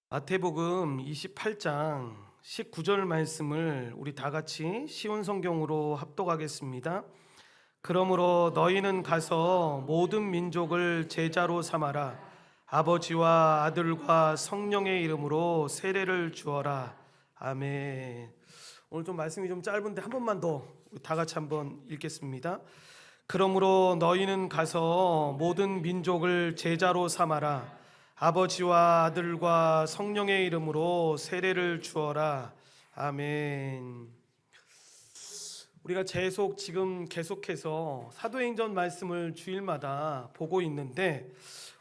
마태복음 28장 19절 말씀을 우리 다 같이 쉬운 성경으로 합독하겠습니다. 그러므로 너희는 가서 모든 민족을 제자로 삼아라. 아버지와 아들과 성령의 이름으로 세례를 주어라. 아멘. 오늘 좀 말씀이 좀 짧은데 한 번만 더 우리 다 같이 한번 읽겠습니다. 그러므로 너희는 가서 모든 민족을 제자로 삼아라. 아버지와 아들과 성령의 이름으로 세례를 주어라. 아멘. 우리가 계속해서 사도행전 말씀을 주일마다 보고 있는데,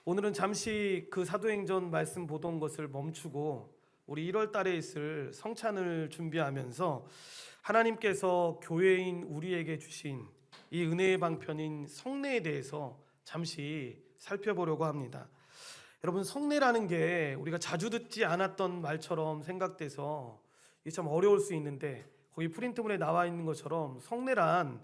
오늘은 잠시 그 사도행전 말씀 보던 것을 멈추고 우리 1월 달에 있을 성찬을 준비하면서 하나님께서 교회인 우리에게 주신 이 은혜의 방편인 성례에 대해서 잠시 살펴보려고 합니다. 여러분, 성례라는 게 우리가 자주 듣지 않았던 말처럼 생각돼서 이게 참 어려울 수 있는데, 거기 프린트물에 나와 있는 것처럼 성례란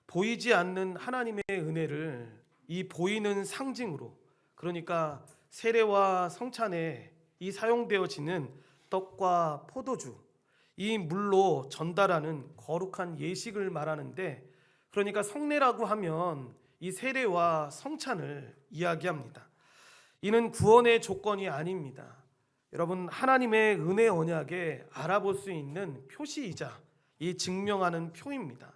보이지 않는 하나님의 은혜를 이 보이는 상징으로, 그러니까 세례와 성찬에 이 사용되어지는 떡과 포도주, 이 물로 전달하는 거룩한 예식을 말하는데, 그러니까 성례라고 하면 이 세례와 성찬을 이야기합니다. 이는 구원의 조건이 아닙니다. 여러분, 하나님의 은혜 언약에 알아볼 수 있는 표시이자 이 증명하는 표입니다.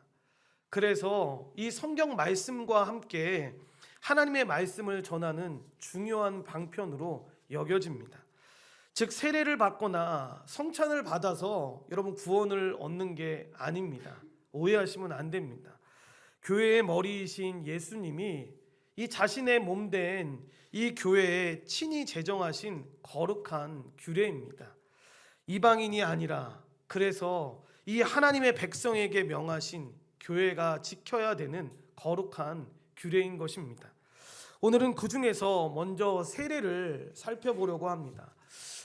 그래서 이 성경 말씀과 함께 하나님의 말씀을 전하는 중요한 방편으로 여겨집니다. 즉, 세례를 받거나 성찬을 받아서 여러분 구원을 얻는 게 아닙니다. 오해하시면 안 됩니다. 교회의 머리이신 예수님이 이 자신의 몸된 이 교회에 친히 제정하신 거룩한 규례입니다. 이방인이 아니라, 그래서 이 하나님의 백성에게 명하신 교회가 지켜야 되는 거룩한 규례인 것입니다. 오늘은 그 중에서 먼저 세례를 살펴보려고 합니다.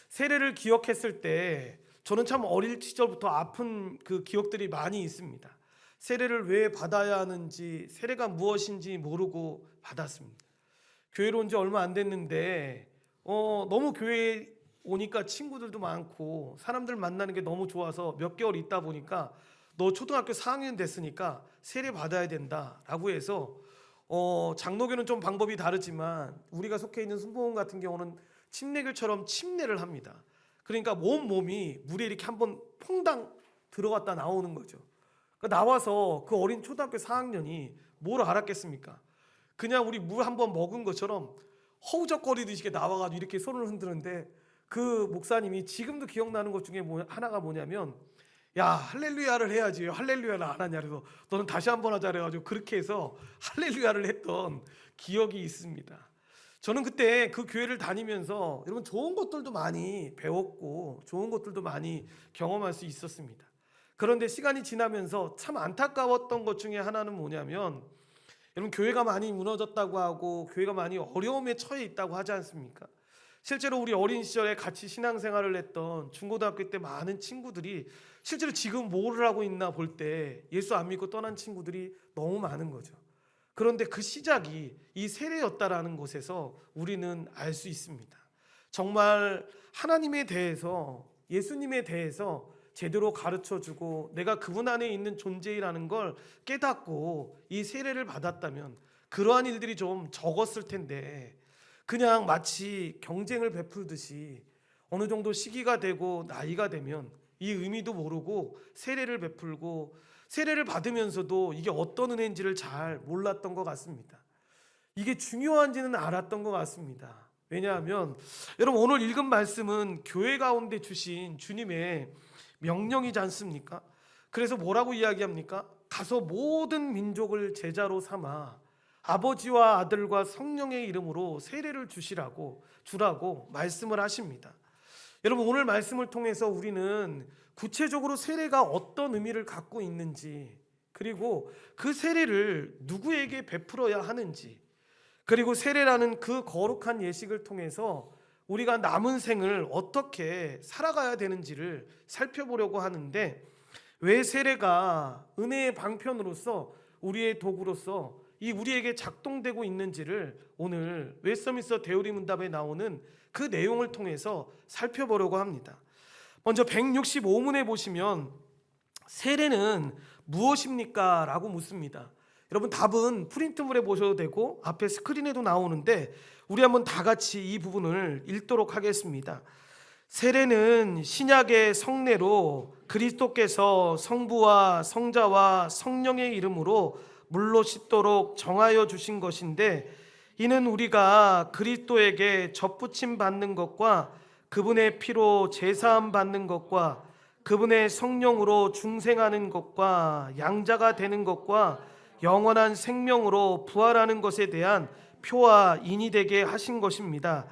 세례를 기억했을 때 저는 참 어릴 시절부터 아픈 그 기억들이 많이 있습니다. 세례를 왜 받아야 하는지, 세례가 무엇인지 모르고 받았습니다. 교회로 온 지 얼마 안 됐는데 너무 교회에 오니까 친구들도 많고 사람들 만나는 게 너무 좋아서 몇 개월 있다 보니까 너 초등학교 4학년 됐으니까 세례 받아야 된다라고 해서 장로교는 좀 방법이 다르지만 우리가 속해 있는 순복음 같은 경우는 침례교처럼 침례를 합니다. 그러니까 몸이 물에 이렇게 한번 퐁당 들어갔다 나오는 거죠. 그러니까 나와서 그 어린 초등학교 4학년이 뭘 알았겠습니까? 그냥 우리 물 한번 먹은 것처럼 허우적거리듯이 나와가지고 이렇게 손을 흔드는데, 그 목사님이 지금도 기억나는 것 중에 하나가 뭐냐면, 야, 할렐루야를 해야지, 할렐루야를 안 하냐, 그래서 너는 다시 한번 하자 그래가지고 그렇게 해서 할렐루야를 했던 기억이 있습니다. 저는 그때 그 교회를 다니면서 여러분 좋은 것들도 많이 배웠고 좋은 것들도 많이 경험할 수 있었습니다. 그런데 시간이 지나면서 참 안타까웠던 것 중에 하나는 뭐냐면, 여러분, 교회가 많이 무너졌다고 하고 교회가 많이 어려움에 처해 있다고 하지 않습니까? 실제로 우리 어린 시절에 같이 신앙생활을 했던 중고등학교 때 많은 친구들이 실제로 지금 뭐를 하고 있나 볼 때 예수 안 믿고 떠난 친구들이 너무 많은 거죠. 그런데 그 시작이 이 세례였다라는 것에서 우리는 알 수 있습니다. 정말 하나님에 대해서, 예수님에 대해서 제대로 가르쳐주고 내가 그분 안에 있는 존재라는 걸 깨닫고 이 세례를 받았다면 그러한 일들이 좀 적었을 텐데, 그냥 마치 경쟁을 베풀듯이 어느 정도 시기가 되고 나이가 되면 이 의미도 모르고 세례를 베풀고, 세례를 받으면서도 이게 어떤 은혜인지를 잘 몰랐던 것 같습니다. 이게 중요한지는 알았던 것 같습니다. 왜냐하면 여러분, 오늘 읽은 말씀은 교회 가운데 주신 주님의 명령이지 않습니까? 그래서 뭐라고 이야기합니까? 가서 모든 민족을 제자로 삼아 아버지와 아들과 성령의 이름으로 세례를 주라고 말씀을 하십니다. 여러분, 오늘 말씀을 통해서 우리는 구체적으로 세례가 어떤 의미를 갖고 있는지, 그리고 그 세례를 누구에게 베풀어야 하는지, 그리고 세례라는 그 거룩한 예식을 통해서 우리가 남은 생을 어떻게 살아가야 되는지를 살펴보려고 하는데, 왜 세례가 은혜의 방편으로서, 우리의 도구로서 이 우리에게 작동되고 있는지를 오늘 웨스트민스터 대우리 문답에 나오는 그 내용을 통해서 살펴보려고 합니다. 먼저 165문에 보시면 세례는 무엇입니까? 라고 묻습니다. 여러분 답은 프린트물에 보셔도 되고 앞에 스크린에도 나오는데 우리 한번 다 같이 이 부분을 읽도록 하겠습니다. 세례는 신약의 성례로 그리스도께서 성부와 성자와 성령의 이름으로 물로 씻도록 정하여 주신 것인데, 이는 우리가 그리스도에게 접붙임 받는 것과 그분의 피로 제사함 받는 것과 그분의 성령으로 중생하는 것과 양자가 되는 것과 영원한 생명으로 부활하는 것에 대한 표와 인이 되게 하신 것입니다.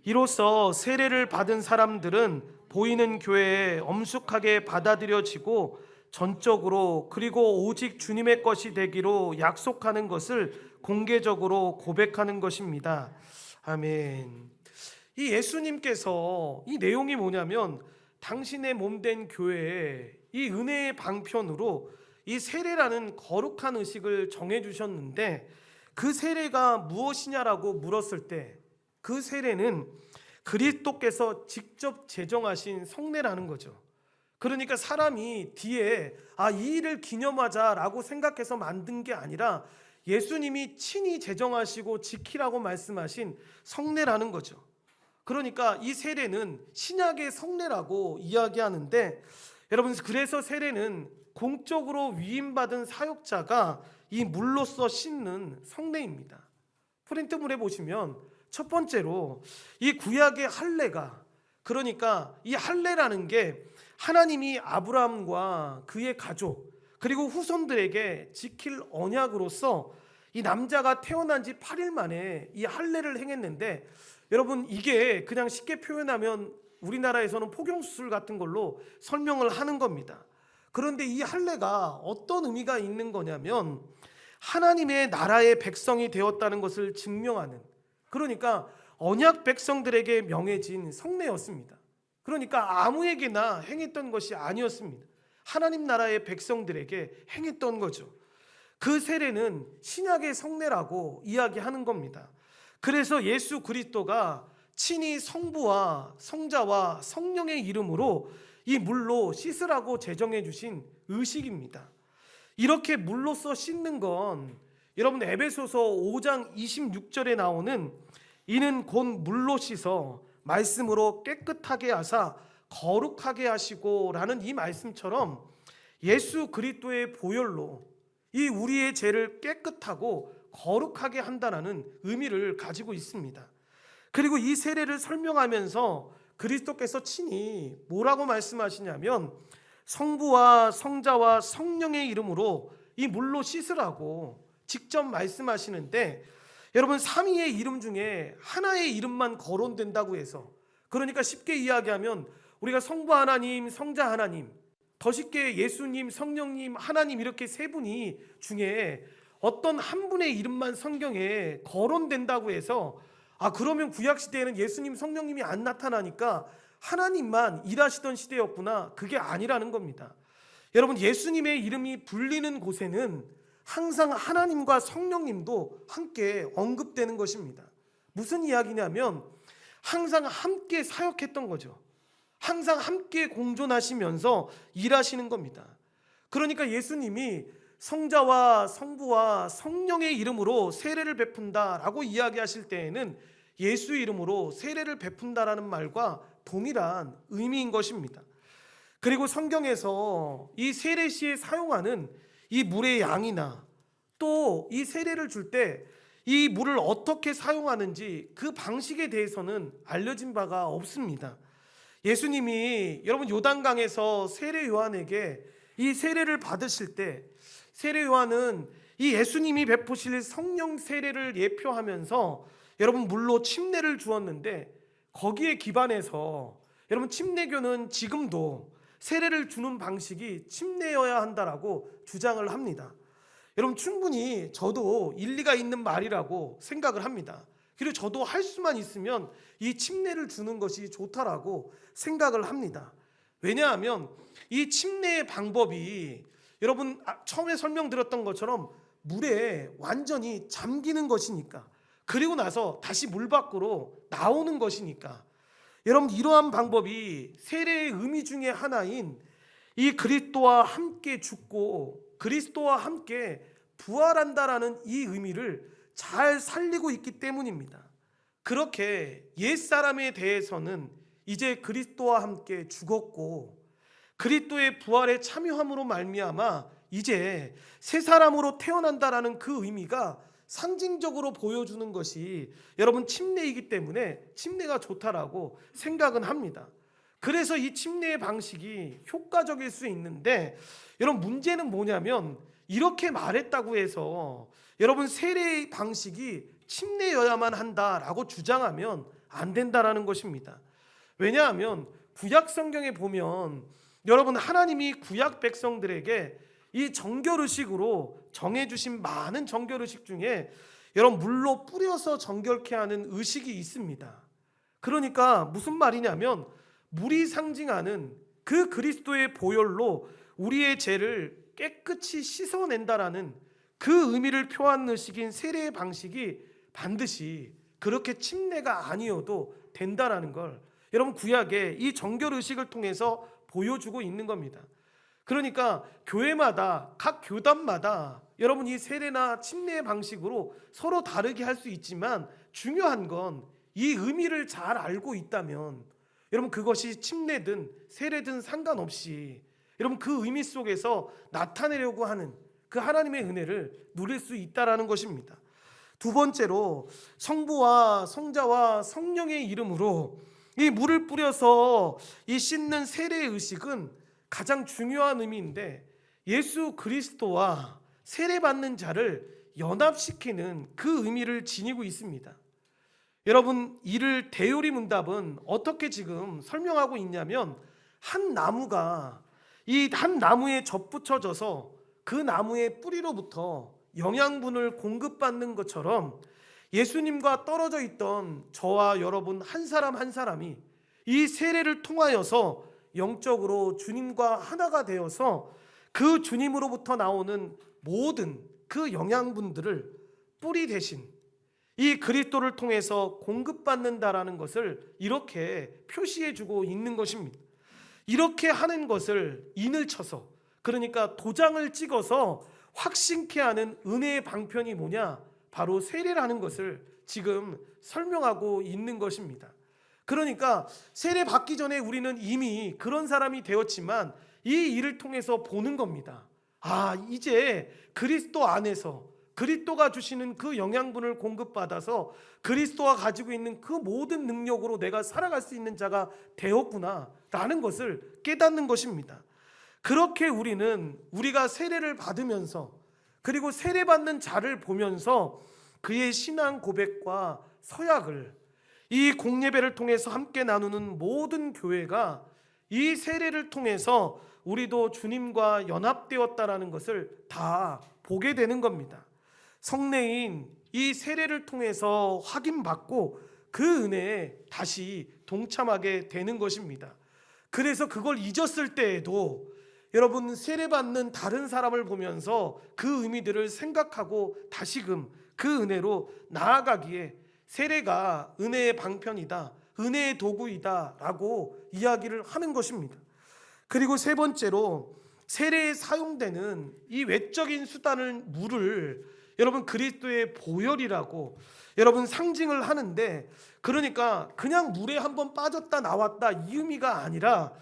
이로써 세례를 받은 사람들은 보이는 교회에 엄숙하게 받아들여지고 전적으로 그리고 오직 주님의 것이 되기로 약속하는 것을 공개적으로 고백하는 것입니다. 아멘. 이 예수님께서 이 내용이 뭐냐면 당신의 몸된 교회에 이 은혜의 방편으로 이 세례라는 거룩한 의식을 정해 주셨는데, 그 세례가 무엇이냐라고 물었을 때 그 세례는 그리스도께서 직접 제정하신 성례라는 거죠. 그러니까 사람이 뒤에 이 일을 기념하자라고 생각해서 만든 게 아니라 예수님이 친히 제정하시고 지키라고 말씀하신 성례라는 거죠. 그러니까 이 세례는 신약의 성례라고 이야기하는데, 여러분 그래서 세례는 공적으로 위임받은 사역자가 이 물로써 씻는 성례입니다. 프린트물에 보시면 첫 번째로 이 구약의 할례가, 그러니까 이 할례라는 게 하나님이 아브라함과 그의 가족 그리고 후손들에게 지킬 언약으로서 이 남자가 태어난 지 8일 만에 이 할례를 행했는데, 여러분 이게 그냥 쉽게 표현하면 우리나라에서는 포경수술 같은 걸로 설명을 하는 겁니다. 그런데 이 할례가 어떤 의미가 있는 거냐면 하나님의 나라의 백성이 되었다는 것을 증명하는, 그러니까 언약 백성들에게 명해진 성례였습니다. 그러니까 아무에게나 행했던 것이 아니었습니다. 하나님 나라의 백성들에게 행했던 거죠. 그 세례는 신약의 성례라고 이야기하는 겁니다. 그래서 예수 그리스도가 친히 성부와 성자와 성령의 이름으로 이 물로 씻으라고 제정해 주신 의식입니다. 이렇게 물로써 씻는 건 여러분 에베소서 5장 26절에 나오는 이는 곧 물로 씻어 말씀으로 깨끗하게 하사 거룩하게 하시고 라는 이 말씀처럼 예수 그리스도의 보혈로 이 우리의 죄를 깨끗하고 거룩하게 한다는 의미를 가지고 있습니다. 그리고 이 세례를 설명하면서 그리스도께서 친히 뭐라고 말씀하시냐면 성부와 성자와 성령의 이름으로 이 물로 씻으라고 직접 말씀하시는데, 여러분 삼위의 이름 중에 하나의 이름만 거론된다고 해서, 그러니까 쉽게 이야기하면 우리가 성부 하나님, 성자 하나님, 더 쉽게 예수님, 성령님, 하나님 이렇게 세 분이 중에 어떤 한 분의 이름만 성경에 거론된다고 해서 그러면 구약시대에는 예수님, 성령님이 안 나타나니까 하나님만 일하시던 시대였구나, 그게 아니라는 겁니다. 여러분 예수님의 이름이 불리는 곳에는 항상 하나님과 성령님도 함께 언급되는 것입니다. 무슨 이야기냐면 항상 함께 사역했던 거죠. 항상 함께 공존하시면서 일하시는 겁니다. 그러니까 예수님이 성자와 성부와 성령의 이름으로 세례를 베푼다라고 이야기하실 때에는 예수 이름으로 세례를 베푼다라는 말과 동일한 의미인 것입니다. 그리고 성경에서 이 세례 시에 사용하는 이 물의 양이나 또 이 세례를 줄 때 이 물을 어떻게 사용하는지 그 방식에 대해서는 알려진 바가 없습니다. 예수님이 여러분 요단강에서 세례 요한에게 이 세례를 받으실 때 세례 요한은 이 예수님이 베푸실 성령 세례를 예표하면서 여러분 물로 침례를 주었는데, 거기에 기반해서 여러분 침례교는 지금도 세례를 주는 방식이 침례여야 한다라고 주장을 합니다. 여러분 충분히 저도 일리가 있는 말이라고 생각을 합니다. 그리고 저도 할 수만 있으면 이 침례를 주는 것이 좋다라고 생각을 합니다. 왜냐하면 이 침례의 방법이 여러분 처음에 설명드렸던 것처럼 물에 완전히 잠기는 것이니까, 그리고 나서 다시 물 밖으로 나오는 것이니까, 여러분 이러한 방법이 세례의 의미 중에 하나인 이 그리스도와 함께 죽고 그리스도와 함께 부활한다라는 이 의미를 잘 살리고 있기 때문입니다. 그렇게 옛사람에 대해서는 이제 그리스도와 함께 죽었고 그리스도의 부활에 참여함으로 말미암아 이제 새 사람으로 태어난다라는 그 의미가 상징적으로 보여주는 것이 여러분 침례이기 때문에 침례가 좋다라고 생각은 합니다. 그래서 이 침례의 방식이 효과적일 수 있는데, 여러분 문제는 뭐냐면 이렇게 말했다고 해서 여러분 세례의 방식이 침례여야만 한다라고 주장하면 안 된다라는 것입니다. 왜냐하면 구약 성경에 보면 여러분 하나님이 구약 백성들에게 이 정결의식으로 정해주신 많은 정결의식 중에 여러분 물로 뿌려서 정결케 하는 의식이 있습니다. 그러니까 무슨 말이냐면 물이 상징하는 그 그리스도의 보혈로 우리의 죄를 깨끗이 씻어낸다라는 그 의미를 표하는 의식인 세례의 방식이 반드시 그렇게 침례가 아니어도 된다라는 걸 여러분 구약의 이 정결의식을 통해서 보여주고 있는 겁니다. 그러니까 교회마다 각 교단마다 여러분 이 세례나 침례의 방식으로 서로 다르게 할 수 있지만 중요한 건 이 의미를 잘 알고 있다면 여러분 그것이 침례든 세례든 상관없이 여러분 그 의미 속에서 나타내려고 하는 그 하나님의 은혜를 누릴 수 있다라는 것입니다. 두 번째로 성부와 성자와 성령의 이름으로 이 물을 뿌려서 이 씻는 세례의 의식은 가장 중요한 의미인데 예수 그리스도와 세례받는 자를 연합시키는 그 의미를 지니고 있습니다. 여러분 이를 대요리 문답은 어떻게 지금 설명하고 있냐면 한 나무가 이 한 나무에 접붙여져서 그 나무의 뿌리로부터 영양분을 공급받는 것처럼 예수님과 떨어져 있던 저와 여러분 한 사람 한 사람이 이 세례를 통하여서 영적으로 주님과 하나가 되어서 그 주님으로부터 나오는 모든 그 영양분들을 뿌리 대신 이 그리스도를 통해서 공급받는다라는 것을 이렇게 표시해주고 있는 것입니다. 이렇게 하는 것을 인을 쳐서, 그러니까 도장을 찍어서 확신케 하는 은혜의 방편이 뭐냐? 바로 세례라는 것을 지금 설명하고 있는 것입니다. 그러니까 세례 받기 전에 우리는 이미 그런 사람이 되었지만 이 일을 통해서 보는 겁니다. 아, 이제 그리스도 안에서 그리스도가 주시는 그 영양분을 공급받아서 그리스도가 가지고 있는 그 모든 능력으로 내가 살아갈 수 있는 자가 되었구나 라는 것을 깨닫는 것입니다. 그렇게 우리가 세례를 받으면서 그리고 세례받는 자를 보면서 그의 신앙 고백과 서약을 이 공예배를 통해서 함께 나누는 모든 교회가 이 세례를 통해서 우리도 주님과 연합되었다라는 것을 다 보게 되는 겁니다. 성례인 이 세례를 통해서 확인받고 그 은혜에 다시 동참하게 되는 것입니다. 그래서 그걸 잊었을 때에도 여러분 세례받는 다른 사람을 보면서 그 의미들을 생각하고 다시금 그 은혜로 나아가기에 세례가 은혜의 방편이다, 은혜의 도구이다 라고 이야기를 하는 것입니다. 그리고 세 번째로 세례에 사용되는 이 외적인 수단을 물을 여러분 그리스도의 보혈이라고 여러분 상징을 하는데, 그러니까 그냥 물에 한번 빠졌다 나왔다 이 의미가 아니라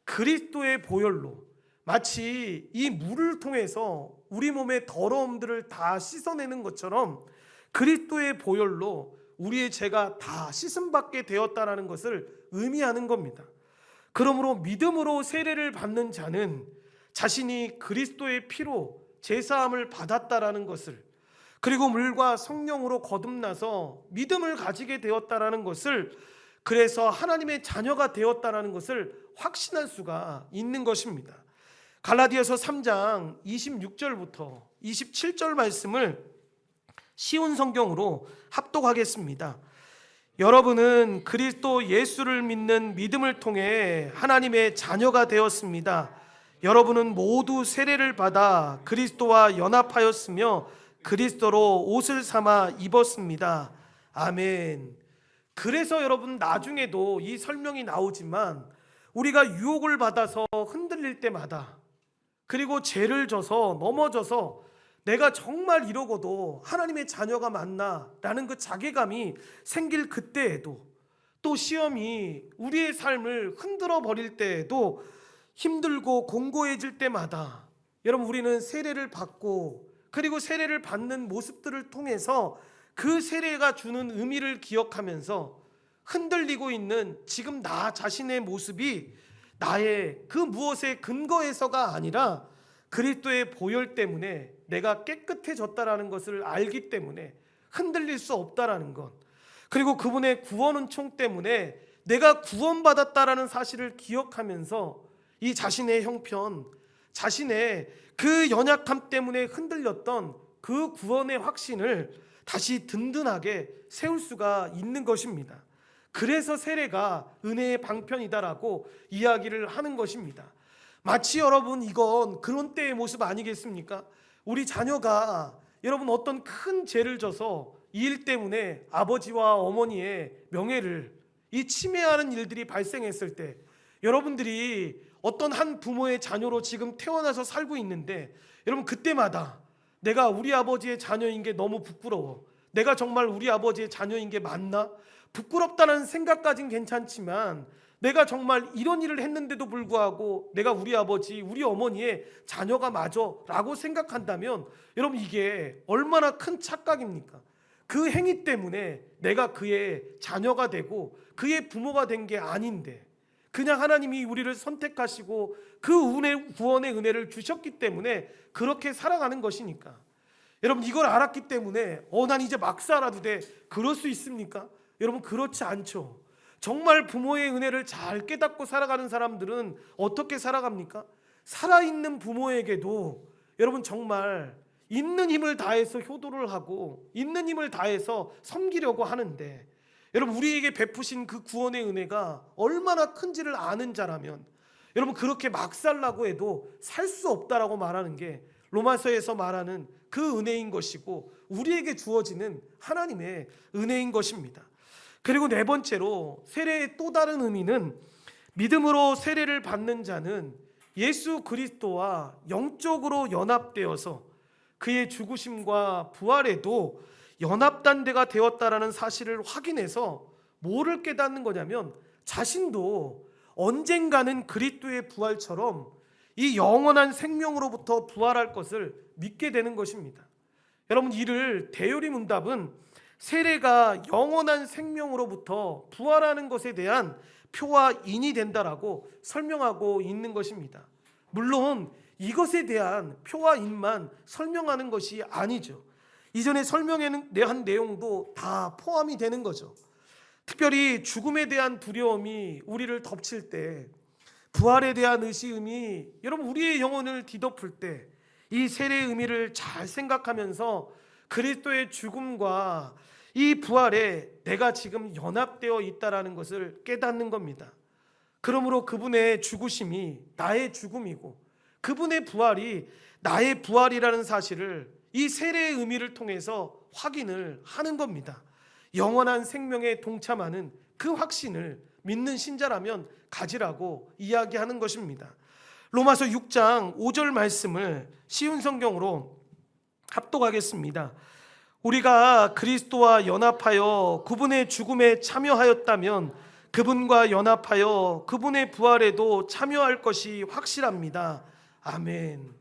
그리스도의 보혈로 마치 이 물을 통해서 우리 몸의 더러움들을 다 씻어내는 것처럼 그리스도의 보혈로 우리의 죄가 다 씻음받게 되었다라는 것을 의미하는 겁니다. 그러므로 믿음으로 세례를 받는 자는 자신이 그리스도의 피로 제사함을 받았다라는 것을, 그리고 물과 성령으로 거듭나서 믿음을 가지게 되었다라는 것을, 그래서 하나님의 자녀가 되었다라는 것을 확신할 수가 있는 것입니다. 갈라디아서 3장 26절부터 27절 말씀을 쉬운 성경으로 합독하겠습니다. 여러분은 그리스도 예수를 믿는 믿음을 통해 하나님의 자녀가 되었습니다. 여러분은 모두 세례를 받아 그리스도와 연합하였으며 그리스도로 옷을 삼아 입었습니다. 아멘. 그래서 여러분 나중에도 이 설명이 나오지만 우리가 유혹을 받아서 흔들릴 때마다, 그리고 죄를 져서 넘어져서 내가 정말 이러고도 하나님의 자녀가 맞나 라는 그 자괴감이 생길 그때에도, 또 시험이 우리의 삶을 흔들어 버릴 때에도, 힘들고 공고해질 때마다 여러분 우리는 세례를 받고, 그리고 세례를 받는 모습들을 통해서 그 세례가 주는 의미를 기억하면서 흔들리고 있는 지금 나 자신의 모습이 나의 그 무엇의 근거에서가 아니라 그리스도의 보혈 때문에 내가 깨끗해졌다라는 것을 알기 때문에 흔들릴 수 없다라는 것, 그리고 그분의 구원 은총 때문에 내가 구원받았다라는 사실을 기억하면서 이 자신의 형편, 자신의 그 연약함 때문에 흔들렸던 그 구원의 확신을 다시 든든하게 세울 수가 있는 것입니다. 그래서 세례가 은혜의 방편이다라고 이야기를 하는 것입니다. 마치 여러분 이건 그런 때의 모습 아니겠습니까? 우리 자녀가 여러분 어떤 큰 죄를 져서 이 일 때문에 아버지와 어머니의 명예를 침해하는 일들이 발생했을 때, 여러분들이 어떤 한 부모의 자녀로 지금 태어나서 살고 있는데, 여러분 그때마다 내가 우리 아버지의 자녀인 게 너무 부끄러워, 내가 정말 우리 아버지의 자녀인 게 맞나? 부끄럽다는 생각까진 괜찮지만 내가 정말 이런 일을 했는데도 불구하고 내가 우리 아버지, 우리 어머니의 자녀가 맞아 라고 생각한다면 여러분 이게 얼마나 큰 착각입니까? 그 행위 때문에 내가 그의 자녀가 되고 그의 부모가 된 게 아닌데, 그냥 하나님이 우리를 선택하시고 그 구원의 은혜를 주셨기 때문에 그렇게 살아가는 것이니까. 여러분 이걸 알았기 때문에 난 이제 막 살아도 돼, 그럴 수 있습니까? 여러분 그렇지 않죠. 정말 부모의 은혜를 잘 깨닫고 살아가는 사람들은 어떻게 살아갑니까? 살아있는 부모에게도 여러분 정말 있는 힘을 다해서 효도를 하고 있는 힘을 다해서 섬기려고 하는데, 여러분 우리에게 베푸신 그 구원의 은혜가 얼마나 큰지를 아는 자라면 여러분 그렇게 막 살라고 해도 살 수 없다라고 말하는 게 로마서에서 말하는 그 은혜인 것이고 우리에게 주어지는 하나님의 은혜인 것입니다. 그리고 네 번째로 세례의 또 다른 의미는, 믿음으로 세례를 받는 자는 예수 그리스도와 영적으로 연합되어서 그의 죽으심과 부활에도 연합단대가 되었다라는 사실을 확인해서 뭐를 깨닫는 거냐면, 자신도 언젠가는 그리스도의 부활처럼 이 영원한 생명으로부터 부활할 것을 믿게 되는 것입니다. 여러분 이를 대요리 문답은 세례가 영원한 생명으로부터 부활하는 것에 대한 표와 인이 된다라고 설명하고 있는 것입니다. 물론 이것에 대한 표와 인만 설명하는 것이 아니죠. 이전에 설명한 내용도 다 포함이 되는 거죠. 특별히 죽음에 대한 두려움이 우리를 덮칠 때, 부활에 대한 의심이 여러분 우리의 영혼을 뒤덮을 때, 이 세례의 의미를 잘 생각하면서 그리스도의 죽음과 이 부활에 내가 지금 연합되어 있다라는 것을 깨닫는 겁니다. 그러므로 그분의 죽으심이 나의 죽음이고 그분의 부활이 나의 부활이라는 사실을 이 세례의 의미를 통해서 확인을 하는 겁니다. 영원한 생명에 동참하는 그 확신을 믿는 신자라면 가지라고 이야기하는 것입니다. 로마서 6장 5절 말씀을 쉬운 성경으로 합독하겠습니다. 우리가 그리스도와 연합하여 그분의 죽음에 참여하였다면 그분과 연합하여 그분의 부활에도 참여할 것이 확실합니다. 아멘.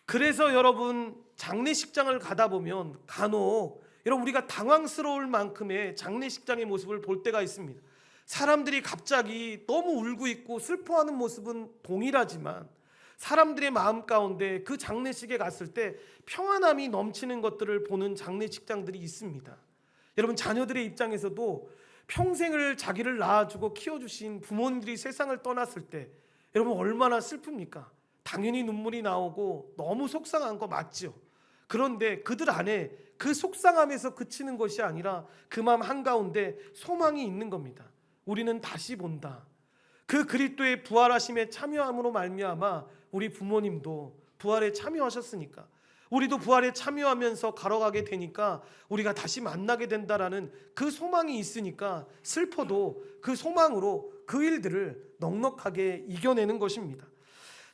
그래서 여러분 장례식장을 가다 보면 간혹 여러분 우리가 당황스러울 만큼의 장례식장의 모습을 볼 때가 있습니다. 사람들이 갑자기 너무 울고 있고 슬퍼하는 모습은 동일하지만 사람들의 마음 가운데 그 장례식에 갔을 때 평안함이 넘치는 것들을 보는 장례식장들이 있습니다. 여러분 자녀들의 입장에서도 평생을 자기를 낳아주고 키워주신 부모님들이 세상을 떠났을 때 여러분 얼마나 슬픕니까? 당연히 눈물이 나오고 너무 속상한 거 맞죠? 그런데 그들 안에 그 속상함에서 그치는 것이 아니라 그 마음 한가운데 소망이 있는 겁니다. 우리는 다시 본다. 그 그리스도의 부활하심에 참여함으로 말미암아 우리 부모님도 부활에 참여하셨으니까 우리도 부활에 참여하면서 걸어가게 되니까 우리가 다시 만나게 된다라는 그 소망이 있으니까 슬퍼도 그 소망으로 그 일들을 넉넉하게 이겨내는 것입니다.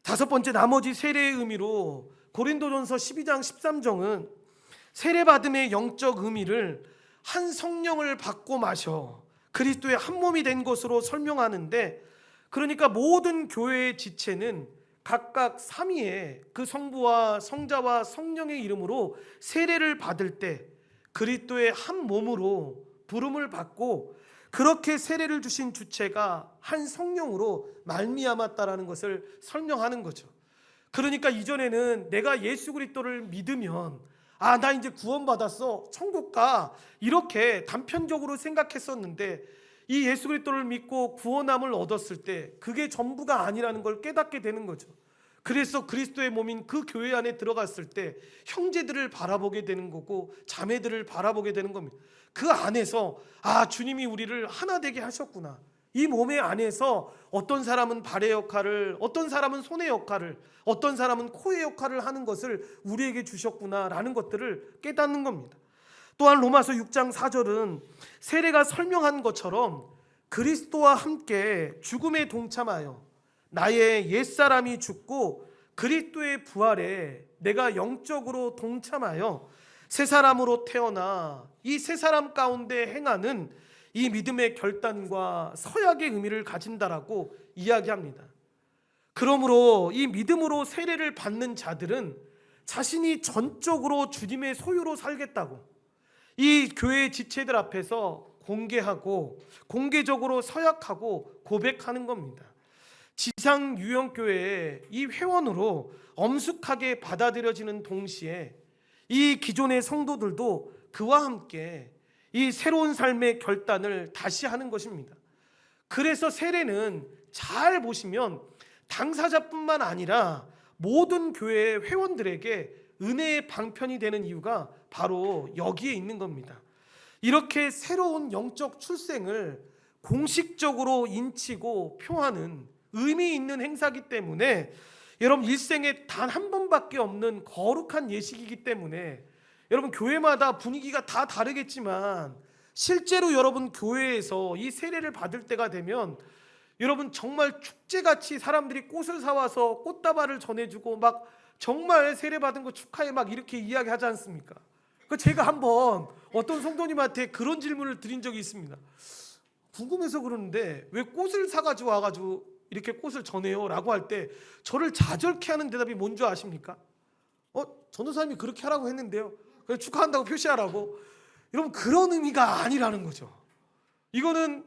다섯 번째, 나머지 세례의 의미로 고린도전서 12장 13절은 세례받음의 영적 의미를 한 성령을 받고 마셔 그리스도의 한 몸이 된 것으로 설명하는데, 그러니까 모든 교회의 지체는 각각 삼위의 그 성부와 성자와 성령의 이름으로 세례를 받을 때 그리스도의 한 몸으로 부름을 받고, 그렇게 세례를 주신 주체가 한 성령으로 말미암았다라는 것을 설명하는 거죠. 그러니까 이전에는 내가 예수 그리스도를 믿으면 나 이제 구원받았어, 천국 가, 이렇게 단편적으로 생각했었는데, 이 예수 그리스도를 믿고 구원함을 얻었을 때 그게 전부가 아니라는 걸 깨닫게 되는 거죠. 그래서 그리스도의 몸인 그 교회 안에 들어갔을 때 형제들을 바라보게 되는 거고 자매들을 바라보게 되는 겁니다. 그 안에서 주님이 우리를 하나 되게 하셨구나, 이 몸의 안에서 어떤 사람은 발의 역할을, 어떤 사람은 손의 역할을, 어떤 사람은 코의 역할을 하는 것을 우리에게 주셨구나라는 것들을 깨닫는 겁니다. 또한 로마서 6장 4절은 세례가 설명한 것처럼 그리스도와 함께 죽음에 동참하여 나의 옛사람이 죽고 그리스도의 부활에 내가 영적으로 동참하여 새 사람으로 태어나 이 새 사람 가운데 행하는 이 믿음의 결단과 서약의 의미를 가진다라고 이야기합니다. 그러므로 이 믿음으로 세례를 받는 자들은 자신이 전적으로 주님의 소유로 살겠다고 이 교회 지체들 앞에서 공개하고 공개적으로 서약하고 고백하는 겁니다. 지상 유형교회의 이 회원으로 엄숙하게 받아들여지는 동시에 이 기존의 성도들도 그와 함께 이 새로운 삶의 결단을 다시 하는 것입니다. 그래서 세례는 잘 보시면 당사자뿐만 아니라 모든 교회의 회원들에게 은혜의 방편이 되는 이유가 바로 여기에 있는 겁니다. 이렇게 새로운 영적 출생을 공식적으로 인치고 표하는 의미 있는 행사이기 때문에, 여러분 일생에 단 한 번밖에 없는 거룩한 예식이기 때문에 여러분 교회마다 분위기가 다 다르겠지만 실제로 여러분 교회에서 이 세례를 받을 때가 되면 여러분 정말 축제같이 사람들이 꽃을 사와서 꽃다발을 전해주고 막 정말 세례받은 거 축하해 막 이렇게 이야기하지 않습니까? 제가 한번 어떤 성도님한테 그런 질문을 드린 적이 있습니다. 궁금해서 그러는데 왜 꽃을 사가지고 와가지고 이렇게 꽃을 전해요? 라고 할 때 저를 좌절케 하는 대답이 뭔 줄 아십니까? 전도사님이 그렇게 하라고 했는데요, 그래서 축하한다고 표시하라고. 여러분 그런 의미가 아니라는 거죠. 이거는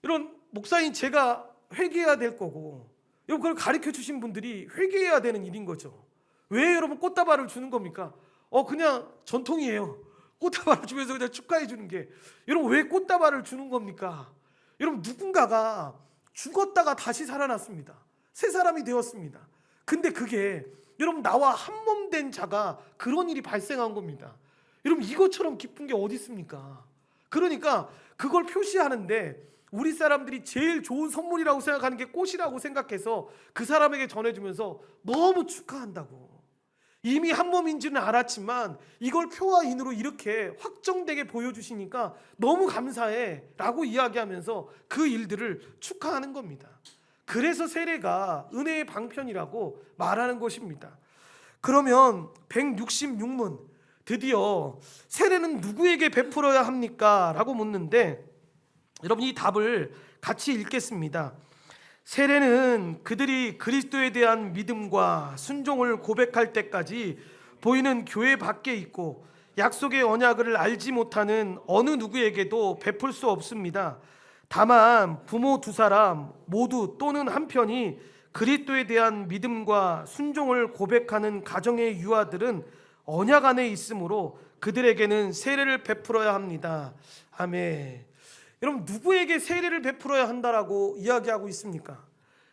이런 목사인 제가 회개해야 될 거고, 여러분 그걸 가르쳐 주신 분들이 회개해야 되는 일인 거죠. 왜 여러분 꽃다발을 주는 겁니까? 그냥 전통이에요. 꽃다발을 주면서 그냥 축하해 주는 게. 여러분 왜 꽃다발을 주는 겁니까? 여러분 누군가가 죽었다가 다시 살아났습니다. 새 사람이 되었습니다. 근데 그게 여러분 나와 한 몸 된 자가 그런 일이 발생한 겁니다. 여러분 이것처럼 기쁜 게 어디 있습니까? 그러니까 그걸 표시하는데 우리 사람들이 제일 좋은 선물이라고 생각하는 게 꽃이라고 생각해서 그 사람에게 전해주면서 너무 축하한다고. 이미 한 몸인 줄은 알았지만 이걸 표와 인으로 이렇게 확정되게 보여주시니까 너무 감사해 라고 이야기하면서 그 일들을 축하하는 겁니다. 그래서 세례가 은혜의 방편이라고 말하는 것입니다. 그러면 166문, 드디어 세례는 누구에게 베풀어야 합니까? 라고 묻는데 여러분 이 답을 같이 읽겠습니다. 세례는 그들이 그리스도에 대한 믿음과 순종을 고백할 때까지 보이는 교회 밖에 있고 약속의 언약을 알지 못하는 어느 누구에게도 베풀 수 없습니다. 다만 부모 두 사람 모두 또는 한 편이 그리스도에 대한 믿음과 순종을 고백하는 가정의 유아들은 언약 안에 있으므로 그들에게는 세례를 베풀어야 합니다. 아멘. 여러분 누구에게 세례를 베풀어야 한다라고 이야기하고 있습니까?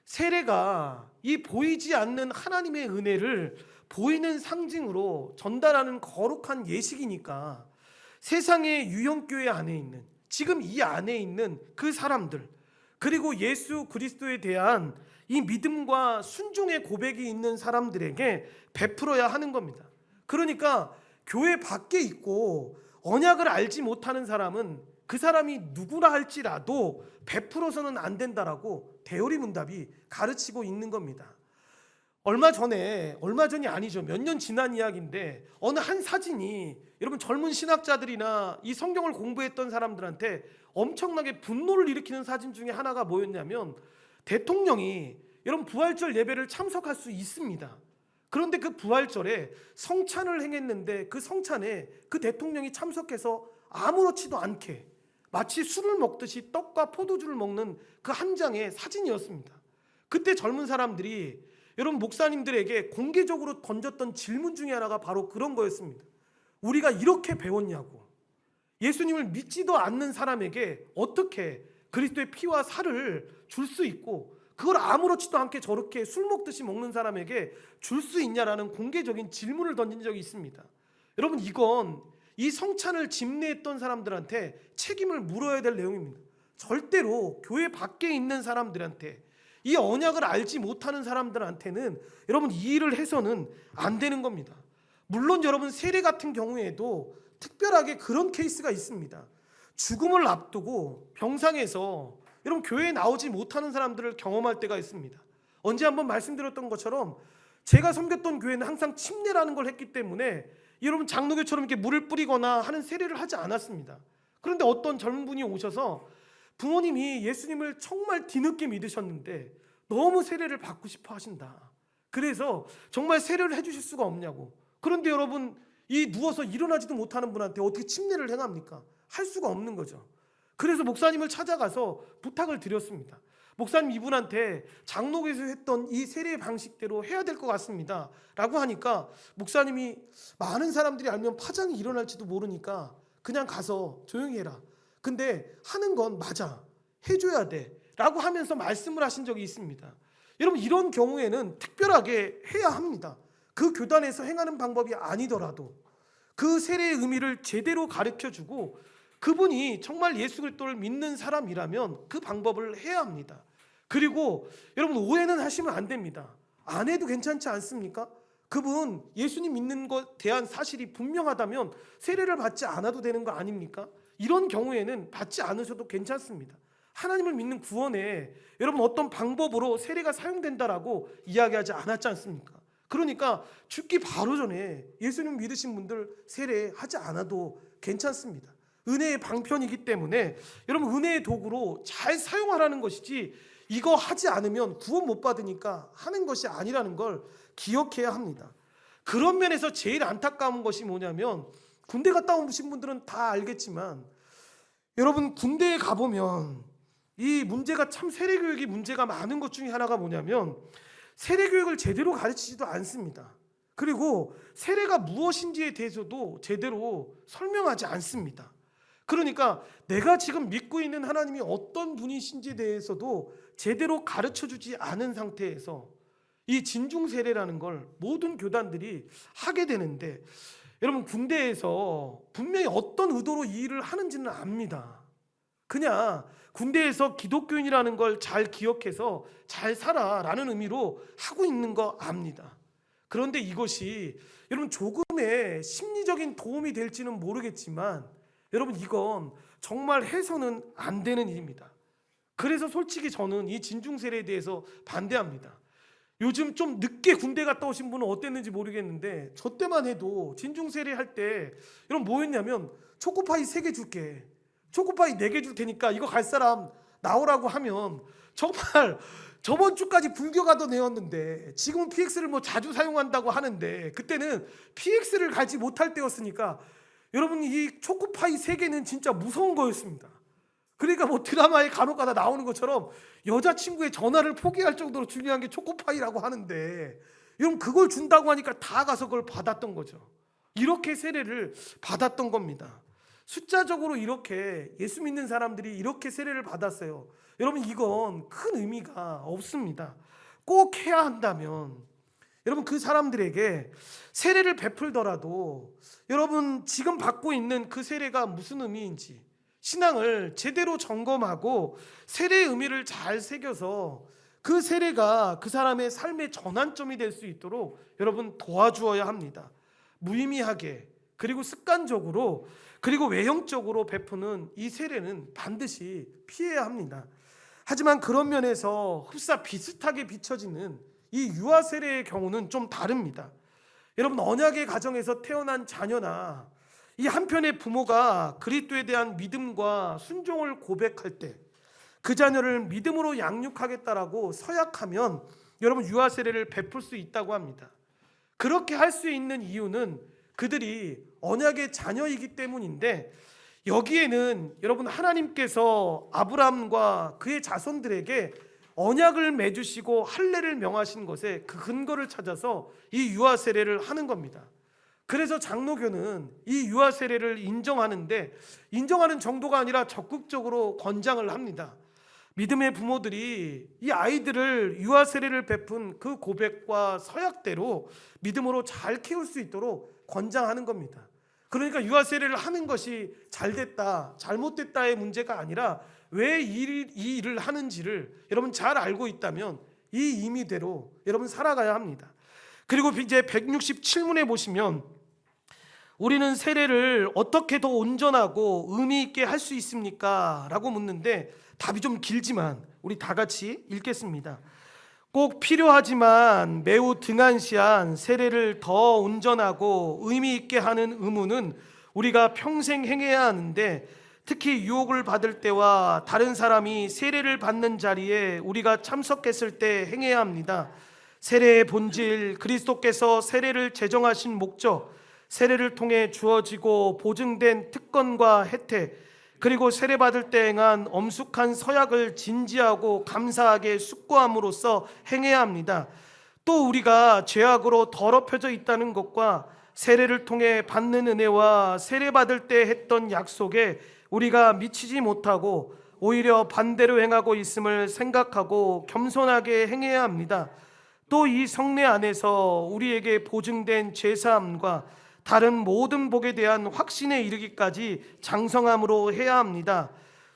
세례가 이 보이지 않는 하나님의 은혜를 보이는 상징으로 전달하는 거룩한 예식이니까 세상의 유형교회 안에 있는, 지금 이 안에 있는 그 사람들, 그리고 예수 그리스도에 대한 이 믿음과 순종의 고백이 있는 사람들에게 베풀어야 하는 겁니다. 그러니까 교회 밖에 있고 언약을 알지 못하는 사람은 그 사람이 누구라 할지라도 베풀어서는 안 된다라고 대요리문답이 가르치고 있는 겁니다. 얼마 전이 아니죠. 몇 년 지난 이야기인데 어느 한 사진이 여러분 젊은 신학자들이나 이 성경을 공부했던 사람들한테 엄청나게 분노를 일으키는 사진 중에 하나가 뭐였냐면 대통령이 여러분 부활절 예배를 참석할 수 있습니다. 그런데 그 부활절에 성찬을 행했는데 그 성찬에 그 대통령이 참석해서 아무렇지도 않게 마치 술을 먹듯이 떡과 포도주를 먹는 그 한 장의 사진이었습니다. 그때 젊은 사람들이 여러분 목사님들에게 공개적으로 던졌던 질문 중에 하나가 바로 그런 거였습니다. 우리가 이렇게 배웠냐고. 예수님을 믿지도 않는 사람에게 어떻게 그리스도의 피와 살을 줄 수 있고 그걸 아무렇지도 않게 저렇게 술 먹듯이 먹는 사람에게 줄 수 있냐라는 공개적인 질문을 던진 적이 있습니다. 여러분 이건 이 성찬을 집례했던 사람들한테 책임을 물어야 될 내용입니다. 절대로 교회 밖에 있는 사람들한테 이 언약을 알지 못하는 사람들한테는 여러분 이 일을 해서는 안 되는 겁니다. 물론 여러분 세례 같은 경우에도 특별하게 그런 케이스가 있습니다. 죽음을 앞두고 병상에서 여러분 교회에 나오지 못하는 사람들을 경험할 때가 있습니다. 언제 한번 말씀드렸던 것처럼 제가 섬겼던 교회는 항상 침례라는 걸 했기 때문에 여러분 장로교처럼 이렇게 물을 뿌리거나 하는 세례를 하지 않았습니다. 그런데 어떤 젊은 분이 오셔서 부모님이 예수님을 정말 뒤늦게 믿으셨는데 너무 세례를 받고 싶어 하신다. 그래서 정말 세례를 해주실 수가 없냐고. 그런데 여러분 이 누워서 일어나지도 못하는 분한테 어떻게 침례를 행합니까? 할 수가 없는 거죠. 그래서 목사님을 찾아가서 부탁을 드렸습니다. 목사님 이분한테 장로교에서 했던 이 세례 방식대로 해야 될 것 같습니다 라고 하니까 목사님이 많은 사람들이 알면 파장이 일어날지도 모르니까 그냥 가서 조용히 해라. 근데 하는 건 맞아. 해줘야 돼 라고 하면서 말씀을 하신 적이 있습니다. 여러분 이런 경우에는 특별하게 해야 합니다. 그 교단에서 행하는 방법이 아니더라도 그 세례의 의미를 제대로 가르쳐주고 그분이 정말 예수 그리스도를 믿는 사람이라면 그 방법을 해야 합니다. 그리고 여러분 오해는 하시면 안 됩니다. 안 해도 괜찮지 않습니까? 그분 예수님 믿는 것에 대한 사실이 분명하다면 세례를 받지 않아도 되는 거 아닙니까? 이런 경우에는 받지 않으셔도 괜찮습니다. 하나님을 믿는 구원에 여러분 어떤 방법으로 세례가 사용된다라고 이야기하지 않았지 않습니까? 그러니까 죽기 바로 전에 예수님 믿으신 분들 세례하지 않아도 괜찮습니다. 은혜의 방편이기 때문에 여러분 은혜의 도구로 잘 사용하라는 것이지 이거 하지 않으면 구원 못 받으니까 하는 것이 아니라는 걸 기억해야 합니다. 그런 면에서 제일 안타까운 것이 뭐냐면 군대 갔다 오신 분들은 다 알겠지만 여러분 군대에 가보면 이 문제가 참 세례교육이 문제가 많은 것 중에 하나가 뭐냐면 세례교육을 제대로 가르치지도 않습니다. 그리고 세례가 무엇인지에 대해서도 제대로 설명하지 않습니다. 그러니까 내가 지금 믿고 있는 하나님이 어떤 분이신지에 대해서도 제대로 가르쳐주지 않은 상태에서 이 진중세례라는 걸 모든 교단들이 하게 되는데 여러분 군대에서 분명히 어떤 의도로 이 일을 하는지는 압니다. 그냥 군대에서 기독교인이라는 걸 잘 기억해서 잘 살아라는 의미로 하고 있는 거 압니다. 그런데 이것이 여러분 조금의 심리적인 도움이 될지는 모르겠지만 여러분 이건 정말 해서는 안 되는 일입니다. 그래서 솔직히 저는 이 진중세례에 대해서 반대합니다. 요즘 좀 늦게 군대 갔다 오신 분은 어땠는지 모르겠는데 저 때만 해도 진중세례 할 때 여러분 뭐였냐면 초코파이 3개 줄게, 초코파이 4개 줄 테니까 이거 갈 사람 나오라고 하면 정말 저번 주까지 불교가던 애였는데 지금은 PX를 뭐 자주 사용한다고 하는데 그때는 PX를 가지 못할 때였으니까 여러분 이 초코파이 3개는 진짜 무서운 거였습니다. 그러니까 뭐 드라마에 간혹가다 나오는 것처럼 여자친구의 전화를 포기할 정도로 중요한 게 초코파이라고 하는데 여러분 그걸 준다고 하니까 다 가서 그걸 받았던 거죠. 이렇게 세례를 받았던 겁니다. 숫자적으로 이렇게 예수 믿는 사람들이 이렇게 세례를 받았어요. 여러분 이건 큰 의미가 없습니다. 꼭 해야 한다면 여러분 그 사람들에게 세례를 베풀더라도 여러분 지금 받고 있는 그 세례가 무슨 의미인지 신앙을 제대로 점검하고 세례의 의미를 잘 새겨서 그 세례가 그 사람의 삶의 전환점이 될 수 있도록 여러분 도와주어야 합니다. 무의미하게 그리고 습관적으로 그리고 외형적으로 베푸는 이 세례는 반드시 피해야 합니다. 하지만 그런 면에서 흡사 비슷하게 비춰지는 이 유아 세례의 경우는 좀 다릅니다. 여러분, 언약의 가정에서 태어난 자녀나 이 한편의 부모가 그리스도에 대한 믿음과 순종을 고백할 때 그 자녀를 믿음으로 양육하겠다라고 서약하면 여러분 유아 세례를 베풀 수 있다고 합니다. 그렇게 할 수 있는 이유는 그들이 언약의 자녀이기 때문인데, 여기에는 여러분 하나님께서 아브라함과 그의 자손들에게 언약을 맺으시고 할례를 명하신 것에 그 근거를 찾아서 이 유아 세례를 하는 겁니다. 그래서 장로교는 이 유아 세례를 인정하는 정도가 아니라 적극적으로 권장을 합니다. 믿음의 부모들이 이 아이들을 유아 세례를 베푼 그 고백과 서약대로 믿음으로 잘 키울 수 있도록 권장하는 겁니다. 그러니까 유아 세례를 하는 것이 잘됐다, 잘못됐다의 문제가 아니라 왜 이 일을 하는지를 여러분 잘 알고 있다면 이 의미대로 여러분 살아가야 합니다. 그리고 이제 167문에 보시면 우리는 세례를 어떻게 더 온전하고 의미 있게 할 수 있습니까? 라고 묻는데 답이 좀 길지만 우리 다 같이 읽겠습니다. 꼭 필요하지만 매우 등한시한 세례를 더 온전하고 의미 있게 하는 의무는 우리가 평생 행해야 하는데, 특히 유혹을 받을 때와 다른 사람이 세례를 받는 자리에 우리가 참석했을 때 행해야 합니다. 세례의 본질, 그리스도께서 세례를 제정하신 목적, 세례를 통해 주어지고 보증된 특권과 혜택, 그리고 세례받을 때 행한 엄숙한 서약을 진지하고 감사하게 숙고함으로써 행해야 합니다. 또 우리가 죄악으로 더럽혀져 있다는 것과 세례를 통해 받는 은혜와 세례받을 때 했던 약속에 우리가 미치지 못하고 오히려 반대로 행하고 있음을 생각하고 겸손하게 행해야 합니다. 또 이 성례 안에서 우리에게 보증된 죄사함과 다른 모든 복에 대한 확신에 이르기까지 장성함으로 해야 합니다.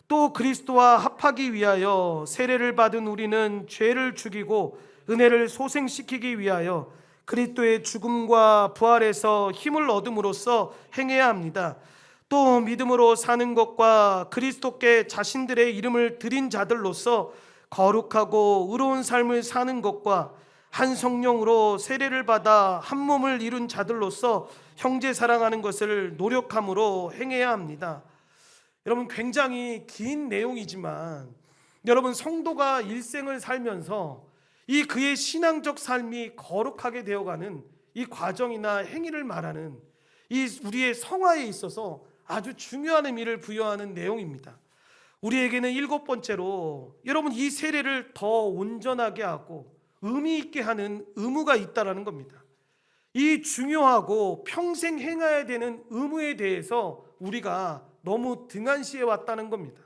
또 그리스도와 합하기 위하여 세례를 받은 우리는 죄를 죽이고 은혜를 소생시키기 위하여 그리스도의 죽음과 부활에서 힘을 얻음으로써 행해야 합니다. 또 믿음으로 사는 것과 그리스도께 자신들의 이름을 드린 자들로서 거룩하고 의로운 삶을 사는 것과 한 성령으로 세례를 받아 한 몸을 이룬 자들로서 형제 사랑하는 것을 노력함으로 행해야 합니다. 여러분, 굉장히 긴 내용이지만 여러분 성도가 일생을 살면서 이 그의 신앙적 삶이 거룩하게 되어가는 이 과정이나 행위를 말하는 이 우리의 성화에 있어서 아주 중요한 의미를 부여하는 내용입니다. 우리에게는 7번째로 여러분 이 세례를 더 온전하게 하고 의미 있게 하는 의무가 있다라는 겁니다. 이 중요하고 평생 행해야 되는 의무에 대해서 우리가 너무 등한시해 왔다는 겁니다.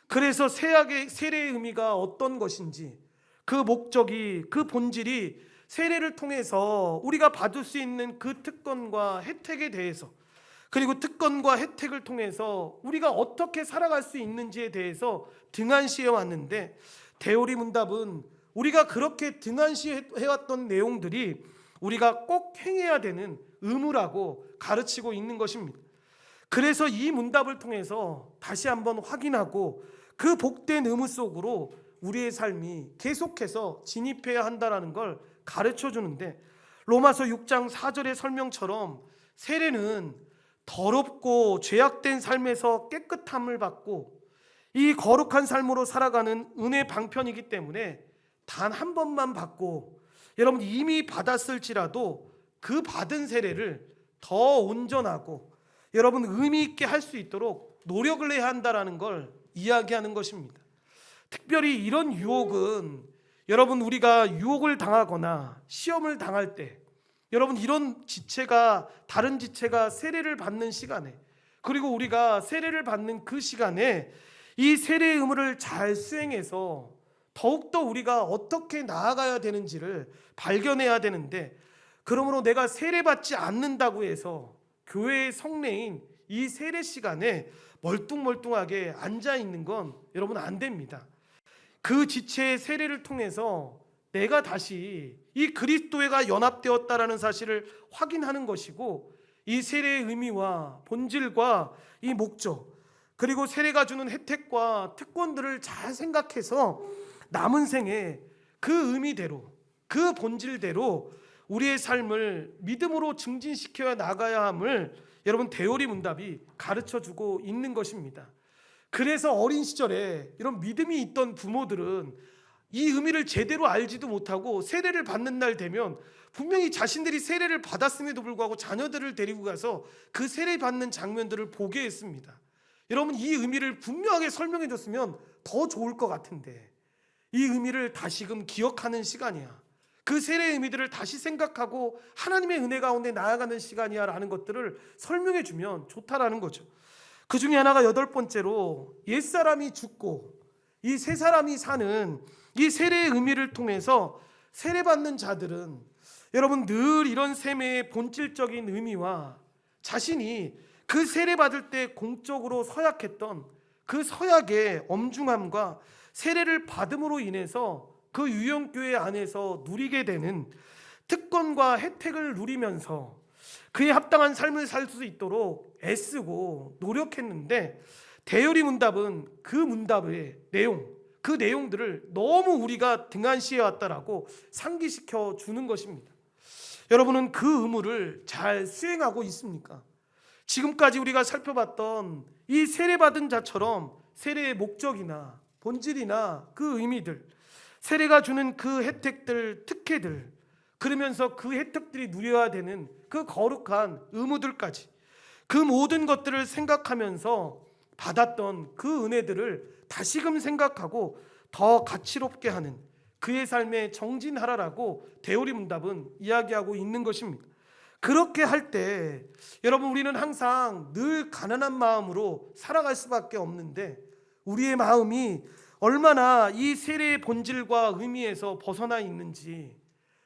그래서 세례의 의미가 어떤 것인지, 그 목적이, 그 본질이 세례를 통해서 우리가 받을 수 있는 그 특권과 혜택에 대해서, 그리고 특권과 혜택을 통해서 우리가 어떻게 살아갈 수 있는지에 대해서 등한시해 왔는데, 대오리 문답은 우리가 그렇게 등한시해왔던 내용들이 우리가 꼭 행해야 되는 의무라고 가르치고 있는 것입니다. 그래서 이 문답을 통해서 다시 한번 확인하고 그 복된 의무 속으로 우리의 삶이 계속해서 진입해야 한다는 걸 가르쳐 주는데, 로마서 6장 4절의 설명처럼 세례는 더럽고 죄악된 삶에서 깨끗함을 받고 이 거룩한 삶으로 살아가는 은혜 방편이기 때문에 단 한 번만 받고 여러분 이미 받았을지라도 그 받은 세례를 더 온전하고 여러분 의미 있게 할 수 있도록 노력을 해야 한다는 걸 이야기하는 것입니다. 특별히 이런 유혹은 여러분 우리가 유혹을 당하거나 시험을 당할 때, 여러분 이런 다른 지체가 세례를 받는 시간에, 그리고 우리가 세례를 받는 그 시간에 이 세례의 의무를 잘 수행해서 더욱더 우리가 어떻게 나아가야 되는지를 발견해야 되는데, 그러므로 내가 세례받지 않는다고 해서 교회의 성례인 이 세례 시간에 멀뚱멀뚱하게 앉아 있는 건 여러분 안 됩니다. 그 지체의 세례를 통해서 내가 다시 이 그리스도에가 연합되었다라는 사실을 확인하는 것이고, 이 세례의 의미와 본질과 이 목적, 그리고 세례가 주는 혜택과 특권들을 잘 생각해서 남은 생에 그 의미대로, 그 본질대로 우리의 삶을 믿음으로 증진시켜 나가야 함을 여러분 대오리 문답이 가르쳐주고 있는 것입니다. 그래서 어린 시절에 이런 믿음이 있던 부모들은 이 의미를 제대로 알지도 못하고 세례를 받는 날 되면 분명히 자신들이 세례를 받았음에도 불구하고 자녀들을 데리고 가서 그 세례 받는 장면들을 보게 했습니다. 여러분, 이 의미를 분명하게 설명해 줬으면 더 좋을 것 같은데, 이 의미를 다시금 기억하는 시간이야, 그 세례의 의미들을 다시 생각하고 하나님의 은혜 가운데 나아가는 시간이야 라는 것들을 설명해 주면 좋다라는 거죠. 그 중에 하나가 8번째로, 옛사람이 죽고 이 새 사람이 사는 이 세례의 의미를 통해서 세례받는 자들은 여러분 늘 이런 세례의 본질적인 의미와 자신이 그 세례받을 때 공적으로 서약했던 그 서약의 엄중함과 세례를 받음으로 인해서 그 유영교회 안에서 누리게 되는 특권과 혜택을 누리면서 그에 합당한 삶을 살 수 있도록 애쓰고 노력했는데, 대요리 문답은 그 문답의 내용, 그 내용들을 너무 우리가 등한시해 왔다라고 상기시켜 주는 것입니다. 여러분은 그 의무를 잘 수행하고 있습니까? 지금까지 우리가 살펴봤던 이 세례받은 자처럼 세례의 목적이나 본질이나 그 의미들, 세례가 주는 그 혜택들, 특혜들, 그러면서 그 혜택들이 누려야 되는 그 거룩한 의무들까지, 그 모든 것들을 생각하면서 받았던 그 은혜들을 다시금 생각하고 더 가치롭게 하는 그의 삶에 정진하라라고 대오리 문답은 이야기하고 있는 것입니다. 그렇게 할 때 여러분, 우리는 항상 늘 가난한 마음으로 살아갈 수밖에 없는데, 우리의 마음이 얼마나 이 세례의 본질과 의미에서 벗어나 있는지,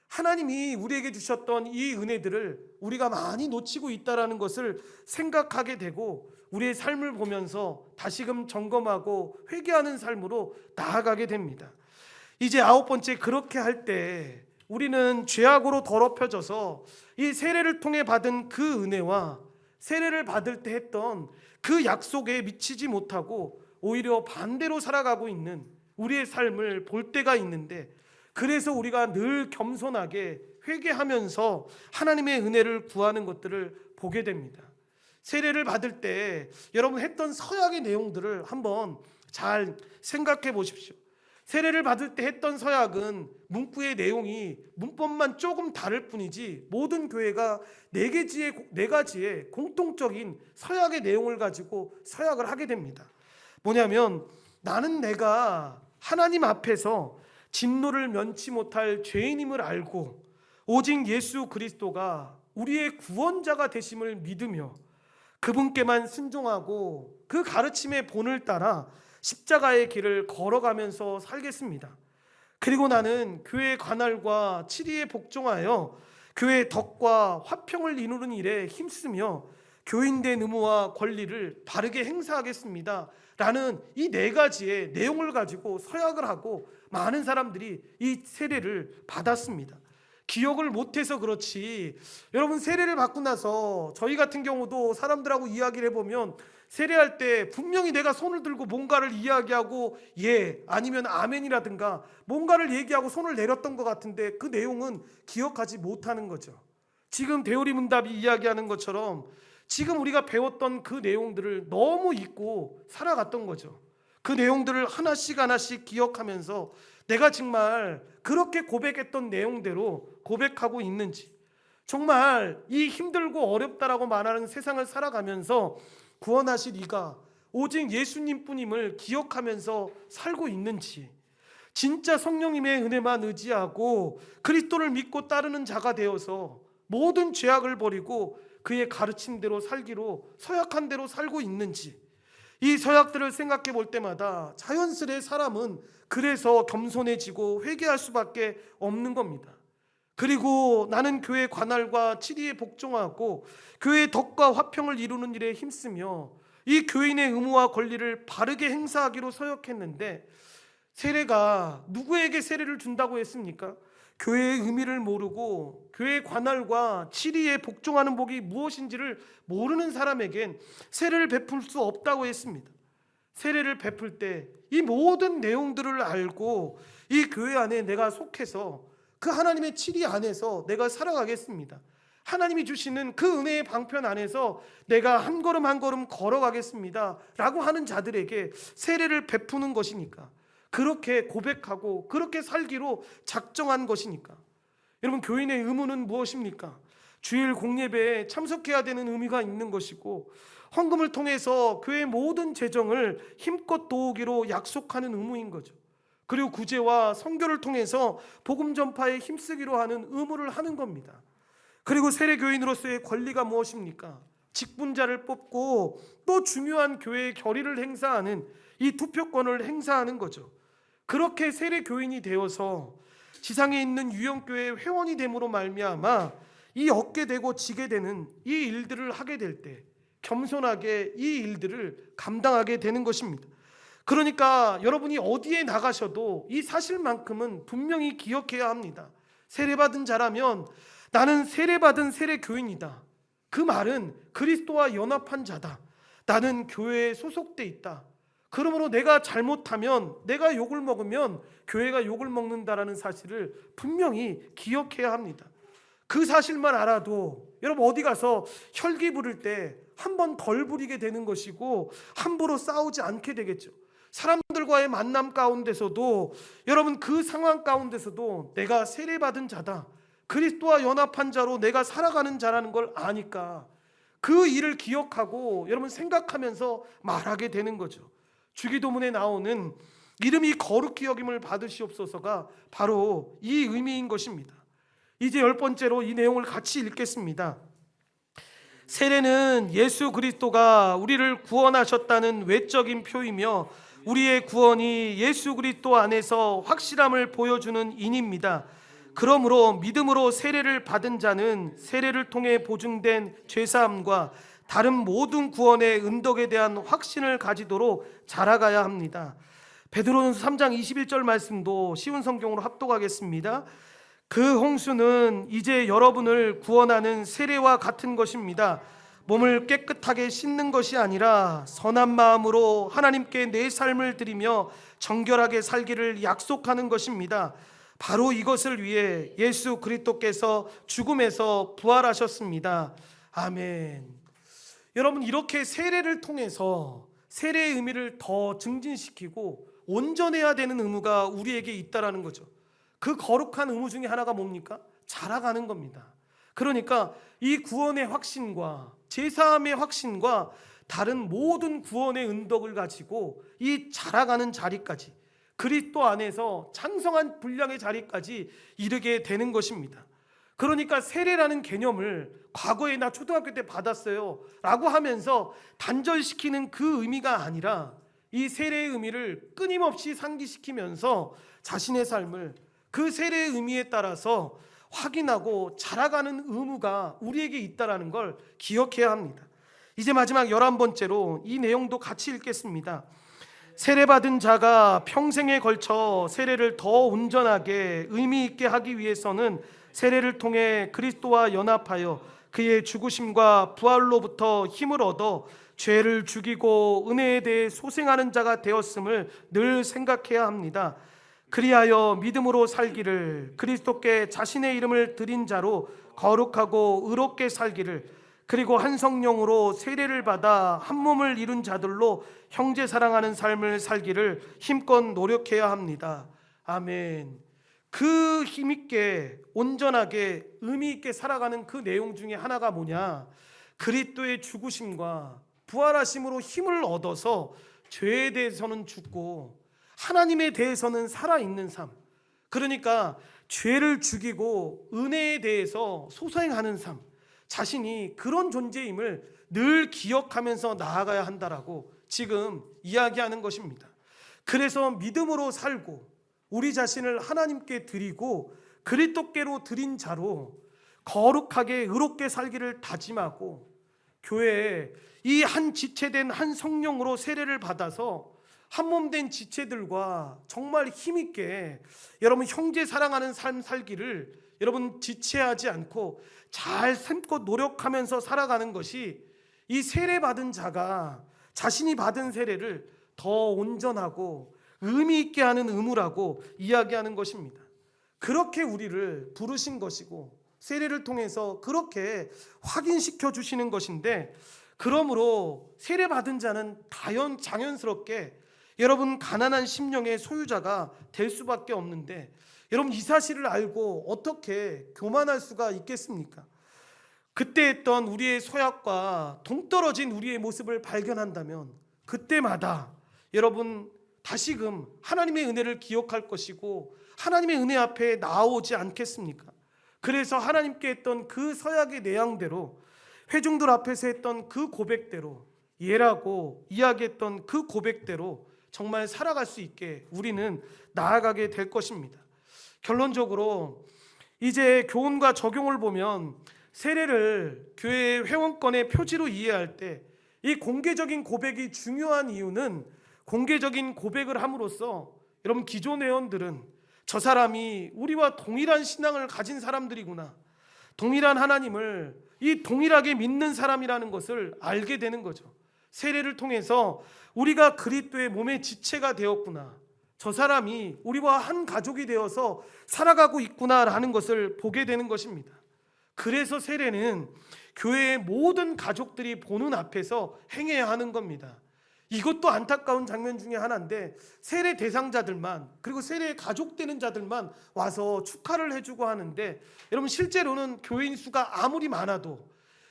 하나님이 우리에게 주셨던 이 은혜들을 우리가 많이 놓치고 있다는 것을 생각하게 되고, 우리의 삶을 보면서 다시금 점검하고 회개하는 삶으로 나아가게 됩니다. 이제 9번째, 그렇게 할 때 우리는 죄악으로 더럽혀져서 이 세례를 통해 받은 그 은혜와 세례를 받을 때 했던 그 약속에 미치지 못하고 오히려 반대로 살아가고 있는 우리의 삶을 볼 때가 있는데, 그래서 우리가 늘 겸손하게 회개하면서 하나님의 은혜를 구하는 것들을 보게 됩니다. 세례를 받을 때 여러분 했던 서약의 내용들을 한번 잘 생각해 보십시오. 세례를 받을 때 했던 서약은 문구의 내용이 문법만 조금 다를 뿐이지, 모든 교회가 네 가지의 공통적인 서약의 내용을 가지고 서약을 하게 됩니다. 뭐냐면, 나는 내가 하나님 앞에서 진노를 면치 못할 죄인임을 알고 오직 예수 그리스도가 우리의 구원자가 되심을 믿으며 그분께만 순종하고 그 가르침의 본을 따라 십자가의 길을 걸어가면서 살겠습니다. 그리고 나는 교회의 관할과 치리에 복종하여 교회의 덕과 화평을 이루는 일에 힘쓰며 교인된 의무와 권리를 바르게 행사하겠습니다 라는 이 4가지의 내용을 가지고 서약을 하고 많은 사람들이 이 세례를 받았습니다. 기억을 못해서 그렇지, 여러분 세례를 받고 나서 저희 같은 경우도 사람들하고 이야기를 해보면 세례할 때 분명히 내가 손을 들고 뭔가를 이야기하고 예 아니면 아멘이라든가 뭔가를 얘기하고 손을 내렸던 것 같은데, 그 내용은 기억하지 못하는 거죠. 지금 대오리 문답이 이야기하는 것처럼 지금 우리가 배웠던 그 내용들을 너무 잊고 살아갔던 거죠. 그 내용들을 하나씩 하나씩 기억하면서 내가 정말 그렇게 고백했던 내용대로 고백하고 있는지, 정말 이 힘들고 어렵다라고 말하는 세상을 살아가면서 구원하실 이가 오직 예수님뿐임을 기억하면서 살고 있는지, 진짜 성령님의 은혜만 의지하고 그리스도를 믿고 따르는 자가 되어서 모든 죄악을 버리고 그의 가르침대로 살기로 서약한 대로 살고 있는지, 이 서약들을 생각해 볼 때마다 자연스레 사람은 그래서 겸손해지고 회개할 수밖에 없는 겁니다. 그리고 나는 교회 관할과 치리에 복종하고 교회의 덕과 화평을 이루는 일에 힘쓰며 이 교인의 의무와 권리를 바르게 행사하기로 서약했는데, 세례가 누구에게 세례를 준다고 했습니까? 교회의 의미를 모르고 교회의 관할과 치리에 복종하는 복이 무엇인지를 모르는 사람에겐 세례를 베풀 수 없다고 했습니다. 세례를 베풀 때 이 모든 내용들을 알고 이 교회 안에 내가 속해서 그 하나님의 치리 안에서 내가 살아가겠습니다. 하나님이 주시는 그 은혜의 방편 안에서 내가 한 걸음 한 걸음 걸어가겠습니다 라고 하는 자들에게 세례를 베푸는 것이니까, 그렇게 고백하고 그렇게 살기로 작정한 것이니까. 여러분, 교인의 의무는 무엇입니까? 주일 공예배에 참석해야 되는 의미가 있는 것이고, 헌금을 통해서 교회의 모든 재정을 힘껏 도우기로 약속하는 의무인 거죠. 그리고 구제와 선교를 통해서 복음 전파에 힘쓰기로 하는 의무를 하는 겁니다. 그리고 세례교인으로서의 권리가 무엇입니까? 직분자를 뽑고 또 중요한 교회의 결의를 행사하는 이 투표권을 행사하는 거죠. 그렇게 세례교인이 되어서 지상에 있는 유영교회의 회원이 됨으로 말미암아 이 얻게 되고 지게 되는 이 일들을 하게 될 때 겸손하게 이 일들을 감당하게 되는 것입니다. 그러니까 여러분이 어디에 나가셔도 이 사실만큼은 분명히 기억해야 합니다. 세례받은 자라면 나는 세례받은 세례교인이다. 그 말은 그리스도와 연합한 자다. 나는 교회에 소속돼 있다. 그러므로 내가 잘못하면, 내가 욕을 먹으면 교회가 욕을 먹는다라는 사실을 분명히 기억해야 합니다. 그 사실만 알아도 여러분 어디 가서 혈기 부릴 때 한 번 덜 부리게 되는 것이고 함부로 싸우지 않게 되겠죠. 사람들과의 만남 가운데서도 여러분 그 상황 가운데서도 내가 세례받은 자다, 그리스도와 연합한 자로 내가 살아가는 자라는 걸 아니까 그 일을 기억하고 여러분 생각하면서 말하게 되는 거죠. 주기도문에 나오는 이름이 거룩히 여김을 받으시옵소서가 바로 이 의미인 것입니다. 이제 10번째로 이 내용을 같이 읽겠습니다. 세례는 예수 그리스도가 우리를 구원하셨다는 외적인 표이며 우리의 구원이 예수 그리스도 안에서 확실함을 보여주는 인입니다. 그러므로 믿음으로 세례를 받은 자는 세례를 통해 보증된 죄사함과 다른 모든 구원의 은덕에 대한 확신을 가지도록 자라가야 합니다. 베드로전서 3장 21절 말씀도 쉬운 성경으로 합독하겠습니다. 그 홍수는 이제 여러분을 구원하는 세례와 같은 것입니다. 몸을 깨끗하게 씻는 것이 아니라 선한 마음으로 하나님께 내 삶을 드리며 정결하게 살기를 약속하는 것입니다. 바로 이것을 위해 예수 그리스도께서 죽음에서 부활하셨습니다. 아멘. 여러분, 이렇게 세례를 통해서 세례의 의미를 더 증진시키고 온전해야 되는 의무가 우리에게 있다라는 거죠. 그 거룩한 의무 중에 하나가 뭡니까? 자라가는 겁니다. 그러니까 이 구원의 확신과 제사함의 확신과 다른 모든 구원의 은덕을 가지고 이 자라가는 자리까지, 그리스도 안에서 창성한 분량의 자리까지 이르게 되는 것입니다. 그러니까 세례라는 개념을 과거에 나 초등학교 때 받았어요 라고 하면서 단절시키는 그 의미가 아니라 이 세례의 의미를 끊임없이 상기시키면서 자신의 삶을 그 세례의 의미에 따라서 확인하고 자라가는 의무가 우리에게 있다는 걸 기억해야 합니다. 이제 마지막 11번째로 이 내용도 같이 읽겠습니다. 세례받은 자가 평생에 걸쳐 세례를 더 온전하게 의미 있게 하기 위해서는 세례를 통해 그리스도와 연합하여 그의 죽으심과 부활로부터 힘을 얻어 죄를 죽이고 은혜에 대해 소생하는 자가 되었음을 늘 생각해야 합니다. 그리하여 믿음으로 살기를, 그리스도께 자신의 이름을 드린 자로 거룩하고 의롭게 살기를, 그리고 한 성령으로 세례를 받아 한 몸을 이룬 자들로 형제 사랑하는 삶을 살기를 힘껏 노력해야 합니다. 아멘. 그 힘있게 온전하게 의미있게 살아가는 그 내용 중에 하나가 뭐냐? 그리스도의 죽으심과 부활하심으로 힘을 얻어서 죄에 대해서는 죽고 하나님에 대해서는 살아있는 삶, 그러니까 죄를 죽이고 은혜에 대해서 소생하는 삶, 자신이 그런 존재임을 늘 기억하면서 나아가야 한다라고 지금 이야기하는 것입니다. 그래서 믿음으로 살고 우리 자신을 하나님께 드리고 그리스도께로 드린 자로 거룩하게 의롭게 살기를 다짐하고 교회에 이 한 지체된 한 성령으로 세례를 받아서 한몸된 지체들과 정말 힘있게 여러분 형제 사랑하는 삶 살기를 여러분 지체하지 않고 잘 참고 노력하면서 살아가는 것이 이 세례받은 자가 자신이 받은 세례를 더 온전하고 의미 있게 하는 의무라고 이야기하는 것입니다. 그렇게 우리를 부르신 것이고 세례를 통해서 그렇게 확인시켜 주시는 것인데, 그러므로 세례받은 자는 자연스럽게 여러분 가난한 심령의 소유자가 될 수밖에 없는데, 여러분 이 사실을 알고 어떻게 교만할 수가 있겠습니까? 그때 했던 우리의 소약과 동떨어진 우리의 모습을 발견한다면 그때마다 여러분 다시금 하나님의 은혜를 기억할 것이고 하나님의 은혜 앞에 나오지 않겠습니까? 그래서 하나님께 했던 그 서약의 내용대로, 회중들 앞에서 했던 그 고백대로, 예라고 이야기했던 그 고백대로 정말 살아갈 수 있게 우리는 나아가게 될 것입니다. 결론적으로 이제 교훈과 적용을 보면, 세례를 교회의 회원권의 표지로 이해할 때 이 공개적인 고백이 중요한 이유는, 공개적인 고백을 함으로써 여러분 기존 회원들은 저 사람이 우리와 동일한 신앙을 가진 사람들이구나, 동일한 하나님을 동일하게 믿는 사람이라는 것을 알게 되는 거죠. 세례를 통해서 우리가 그리스도의 몸의 지체가 되었구나, 저 사람이 우리와 한 가족이 되어서 살아가고 있구나라는 것을 보게 되는 것입니다. 그래서 세례는 교회의 모든 가족들이 보는 앞에서 행해야 하는 겁니다. 이것도 안타까운 장면 중에 하나인데, 세례 대상자들만, 그리고 세례에 가족되는 자들만 와서 축하를 해주고 하는데, 여러분 실제로는 교인 수가 아무리 많아도,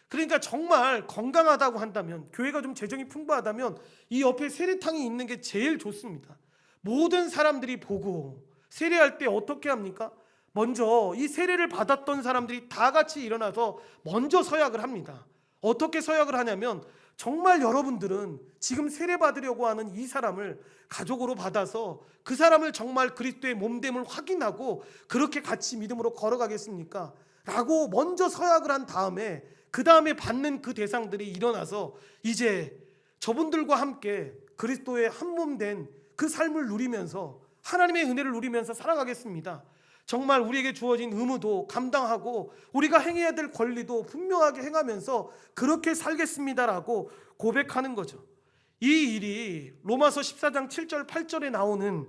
그러니까 정말 건강하다고 한다면, 교회가 좀 재정이 풍부하다면 이 옆에 세례탕이 있는 게 제일 좋습니다. 모든 사람들이 보고, 세례할 때 어떻게 합니까? 먼저 이 세례를 받았던 사람들이 다 같이 일어나서 먼저 서약을 합니다. 어떻게 서약을 하냐면, 정말 여러분들은 지금 세례 받으려고 하는 이 사람을 가족으로 받아서 그 사람을 정말 그리스도의 몸됨을 확인하고 그렇게 같이 믿음으로 걸어가겠습니까? 라고 먼저 서약을 한 다음에, 그 다음에 받는 그 대상들이 일어나서 이제 저분들과 함께 그리스도의 한 몸 된 그 삶을 누리면서 하나님의 은혜를 누리면서 살아가겠습니다. 정말 우리에게 주어진 의무도 감당하고 우리가 행해야 될 권리도 분명하게 행하면서 그렇게 살겠습니다라고 고백하는 거죠. 이 일이 로마서 14장 7절 8절에 나오는,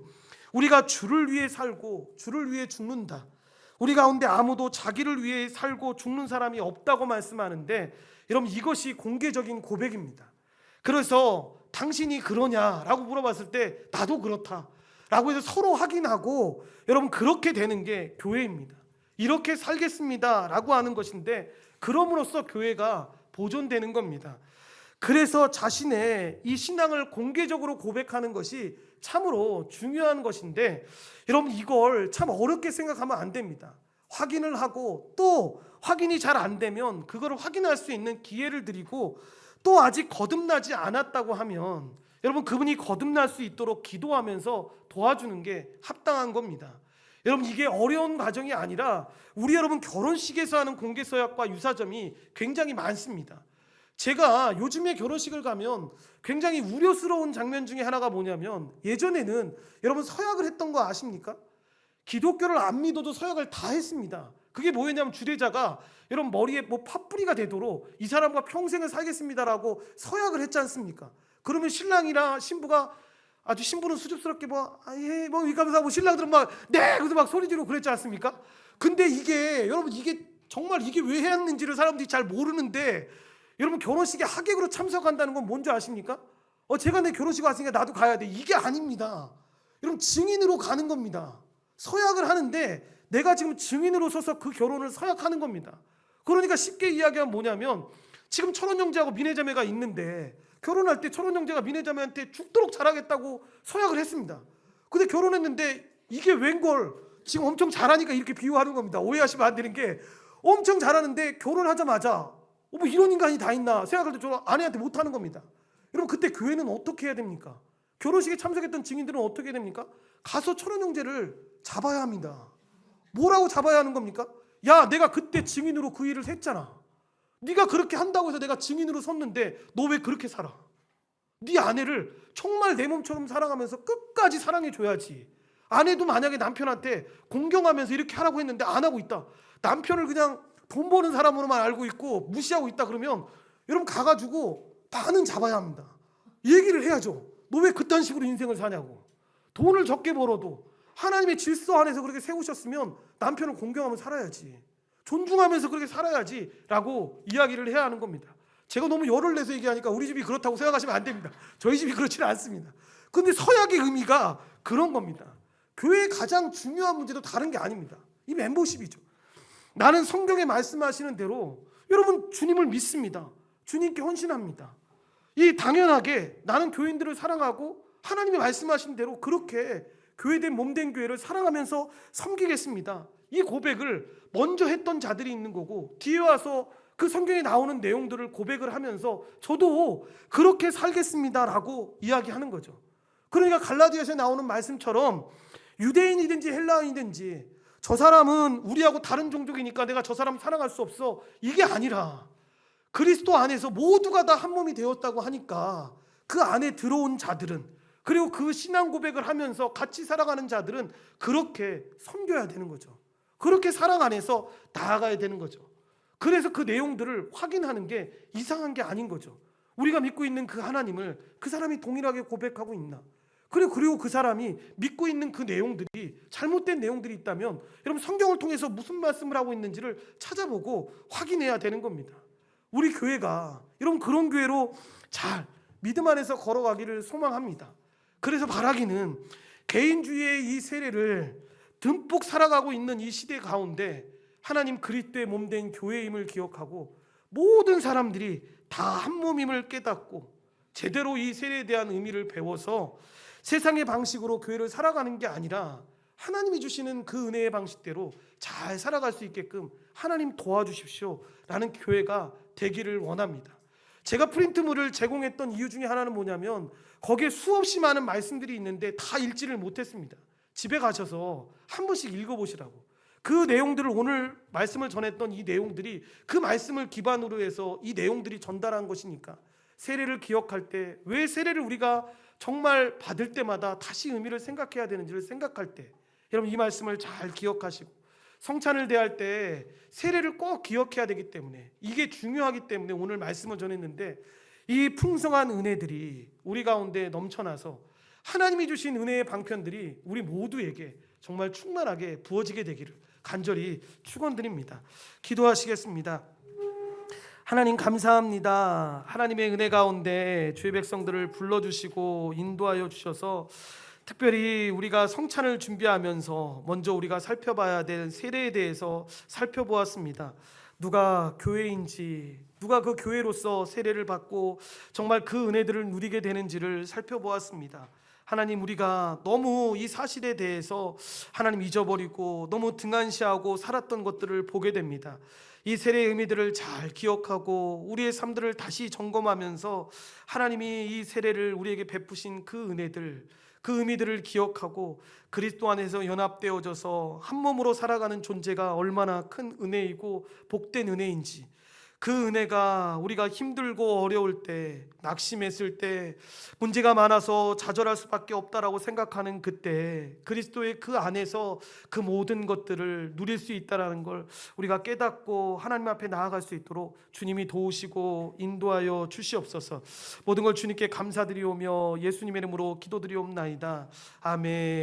우리가 주를 위해 살고 주를 위해 죽는다, 우리 가운데 아무도 자기를 위해 살고 죽는 사람이 없다고 말씀하는데, 여러분 이것이 공개적인 고백입니다. 그래서 당신이 그러냐라고 물어봤을 때 나도 그렇다 라고 해서 서로 확인하고, 여러분 그렇게 되는 게 교회입니다. 이렇게 살겠습니다 라고 하는 것인데, 그럼으로써 교회가 보존되는 겁니다. 그래서 자신의 이 신앙을 공개적으로 고백하는 것이 참으로 중요한 것인데, 여러분 이걸 참 어렵게 생각하면 안 됩니다. 확인을 하고 또 확인이 잘 안 되면 그거를 확인할 수 있는 기회를 드리고, 또 아직 거듭나지 않았다고 하면 여러분 그분이 거듭날 수 있도록 기도하면서 도와주는 게 합당한 겁니다. 여러분 이게 어려운 과정이 아니라, 우리 여러분 결혼식에서 하는 공개 서약과 유사점이 굉장히 많습니다. 제가 요즘에 결혼식을 가면 굉장히 우려스러운 장면 중에 하나가 뭐냐면, 예전에는 여러분 서약을 했던 거 아십니까? 기독교를 안 믿어도 서약을 다 했습니다. 그게 뭐였냐면, 주례자가 여러분 머리에 팥뿌리가 되도록 이 사람과 평생을 살겠습니다라고 서약을 했지 않습니까? 그러면 신랑이랑 신부가 아주, 신부는 수줍스럽게 이러면서 신랑들은 네! 그래서 막 소리 지르고 그랬지 않습니까? 근데 이게 여러분 이게 정말 이게 왜 했는지를 사람들이 잘 모르는데, 여러분 결혼식에 하객으로 참석한다는 건 뭔지 아십니까? 제가 내 결혼식 왔으니까 나도 가야 돼, 이게 아닙니다. 여러분 증인으로 가는 겁니다. 서약을 하는데 내가 지금 증인으로 서서 그 결혼을 서약하는 겁니다. 그러니까 쉽게 이야기하면 뭐냐면, 지금 철원형제하고 미내자매가 있는데 결혼할 때 철원형제가 미내자매한테 죽도록 잘하겠다고 서약을 했습니다. 근데 결혼했는데 이게 웬걸 지금 엄청 잘하니까 이렇게 비유하는 겁니다. 오해하시면 안 되는 게, 엄청 잘하는데 결혼하자마자 뭐 이런 인간이 다 있나 생각할 때 저 아내한테 못하는 겁니다. 여러분 그때 교회는 어떻게 해야 됩니까? 결혼식에 참석했던 증인들은 어떻게 해야 됩니까? 가서 철원형제를 잡아야 합니다. 뭐라고 잡아야 하는 겁니까? 야, 내가 그때 증인으로 그 일을 했잖아. 네가 그렇게 한다고 해서 내가 증인으로 섰는데 너 왜 그렇게 살아? 네 아내를 정말 내 몸처럼 사랑하면서 끝까지 사랑해줘야지. 아내도 만약에 남편한테 공경하면서 이렇게 하라고 했는데 안 하고 있다, 남편을 그냥 돈 버는 사람으로만 알고 있고 무시하고 있다, 그러면 여러분 가가지고 반은 잡아야 합니다. 얘기를 해야죠. 너 왜 그딴 식으로 인생을 사냐고. 돈을 적게 벌어도 하나님의 질서 안에서 그렇게 세우셨으면 남편을 공경하며 살아야지, 존중하면서 그렇게 살아야지 라고 이야기를 해야 하는 겁니다. 제가 너무 열을 내서 얘기하니까 우리 집이 그렇다고 생각하시면 안 됩니다. 저희 집이 그렇지는 않습니다. 근데 서약의 의미가 그런 겁니다. 교회의 가장 중요한 문제도 다른 게 아닙니다. 이 멤버십이죠. 나는 성경에 말씀하시는 대로 여러분 주님을 믿습니다. 주님께 헌신합니다. 이 당연하게 나는 교인들을 사랑하고 하나님이 말씀하신 대로 그렇게 교회된 몸된 교회를 사랑하면서 섬기겠습니다. 이 고백을 먼저 했던 자들이 있는 거고, 뒤에 와서 그 성경에 나오는 내용들을 고백을 하면서 저도 그렇게 살겠습니다라고 이야기하는 거죠. 그러니까 갈라디아서에 나오는 말씀처럼 유대인이든지 헬라인이든지 저 사람은 우리하고 다른 종족이니까 내가 저 사람 사랑할 수 없어, 이게 아니라 그리스도 안에서 모두가 다 한 몸이 되었다고 하니까 그 안에 들어온 자들은, 그리고 그 신앙 고백을 하면서 같이 살아가는 자들은 그렇게 섬겨야 되는 거죠. 그렇게 사랑 안에서 나아가야 되는 거죠. 그래서 그 내용들을 확인하는 게 이상한 게 아닌 거죠. 우리가 믿고 있는 그 하나님을 그 사람이 동일하게 고백하고 있나, 그리고 그 사람이 믿고 있는 그 내용들이 잘못된 내용들이 있다면 여러분 성경을 통해서 무슨 말씀을 하고 있는지를 찾아보고 확인해야 되는 겁니다. 우리 교회가 여러분 그런 교회로 잘 믿음 안에서 걸어가기를 소망합니다. 그래서 바라기는 개인주의의 이 세례를 듬뿍 살아가고 있는 이 시대 가운데 하나님 그리스도의 몸된 교회임을 기억하고 모든 사람들이 다 한 몸임을 깨닫고 제대로 이 세례에 대한 의미를 배워서 세상의 방식으로 교회를 살아가는 게 아니라 하나님이 주시는 그 은혜의 방식대로 잘 살아갈 수 있게끔 하나님 도와주십시오 라는 교회가 되기를 원합니다. 제가 프린트물을 제공했던 이유 중에 하나는 뭐냐면 거기에 수없이 많은 말씀들이 있는데 다 읽지를 못했습니다. 집에 가셔서 한 번씩 읽어보시라고. 그 내용들을, 오늘 말씀을 전했던 이 내용들이 그 말씀을 기반으로 해서 이 내용들이 전달한 것이니까 세례를 기억할 때, 왜 세례를 우리가 정말 받을 때마다 다시 의미를 생각해야 되는지를 생각할 때 여러분 이 말씀을 잘 기억하시고, 성찬을 대할 때 세례를 꼭 기억해야 되기 때문에, 이게 중요하기 때문에 오늘 말씀을 전했는데, 이 풍성한 은혜들이 우리 가운데 넘쳐나서 하나님이 주신 은혜의 방편들이 우리 모두에게 정말 충만하게 부어지게 되기를 간절히 축원드립니다. 기도하시겠습니다. 하나님 감사합니다. 하나님의 은혜 가운데 주의 백성들을 불러주시고 인도하여 주셔서 특별히 우리가 성찬을 준비하면서 먼저 우리가 살펴봐야 될 세례에 대해서 살펴보았습니다. 누가 교회인지, 누가 그 교회로서 세례를 받고 정말 그 은혜들을 누리게 되는지를 살펴보았습니다. 하나님, 우리가 너무 이 사실에 대해서 하나님 잊어버리고 너무 등한시하고 살았던 것들을 보게 됩니다. 이 세례의 의미들을 잘 기억하고 우리의 삶들을 다시 점검하면서 하나님이 이 세례를 우리에게 베푸신 그 은혜들, 그 의미들을 기억하고 그리스도 안에서 연합되어져서 한 몸으로 살아가는 존재가 얼마나 큰 은혜이고 복된 은혜인지, 그 은혜가 우리가 힘들고 어려울 때, 낙심했을 때, 문제가 많아서 좌절할 수밖에 없다라고 생각하는 그때 그리스도의 그 안에서 그 모든 것들을 누릴 수 있다는 걸 우리가 깨닫고 하나님 앞에 나아갈 수 있도록 주님이 도우시고 인도하여 주시옵소서. 모든 걸 주님께 감사드리오며 예수님의 이름으로 기도드리옵나이다. 아멘.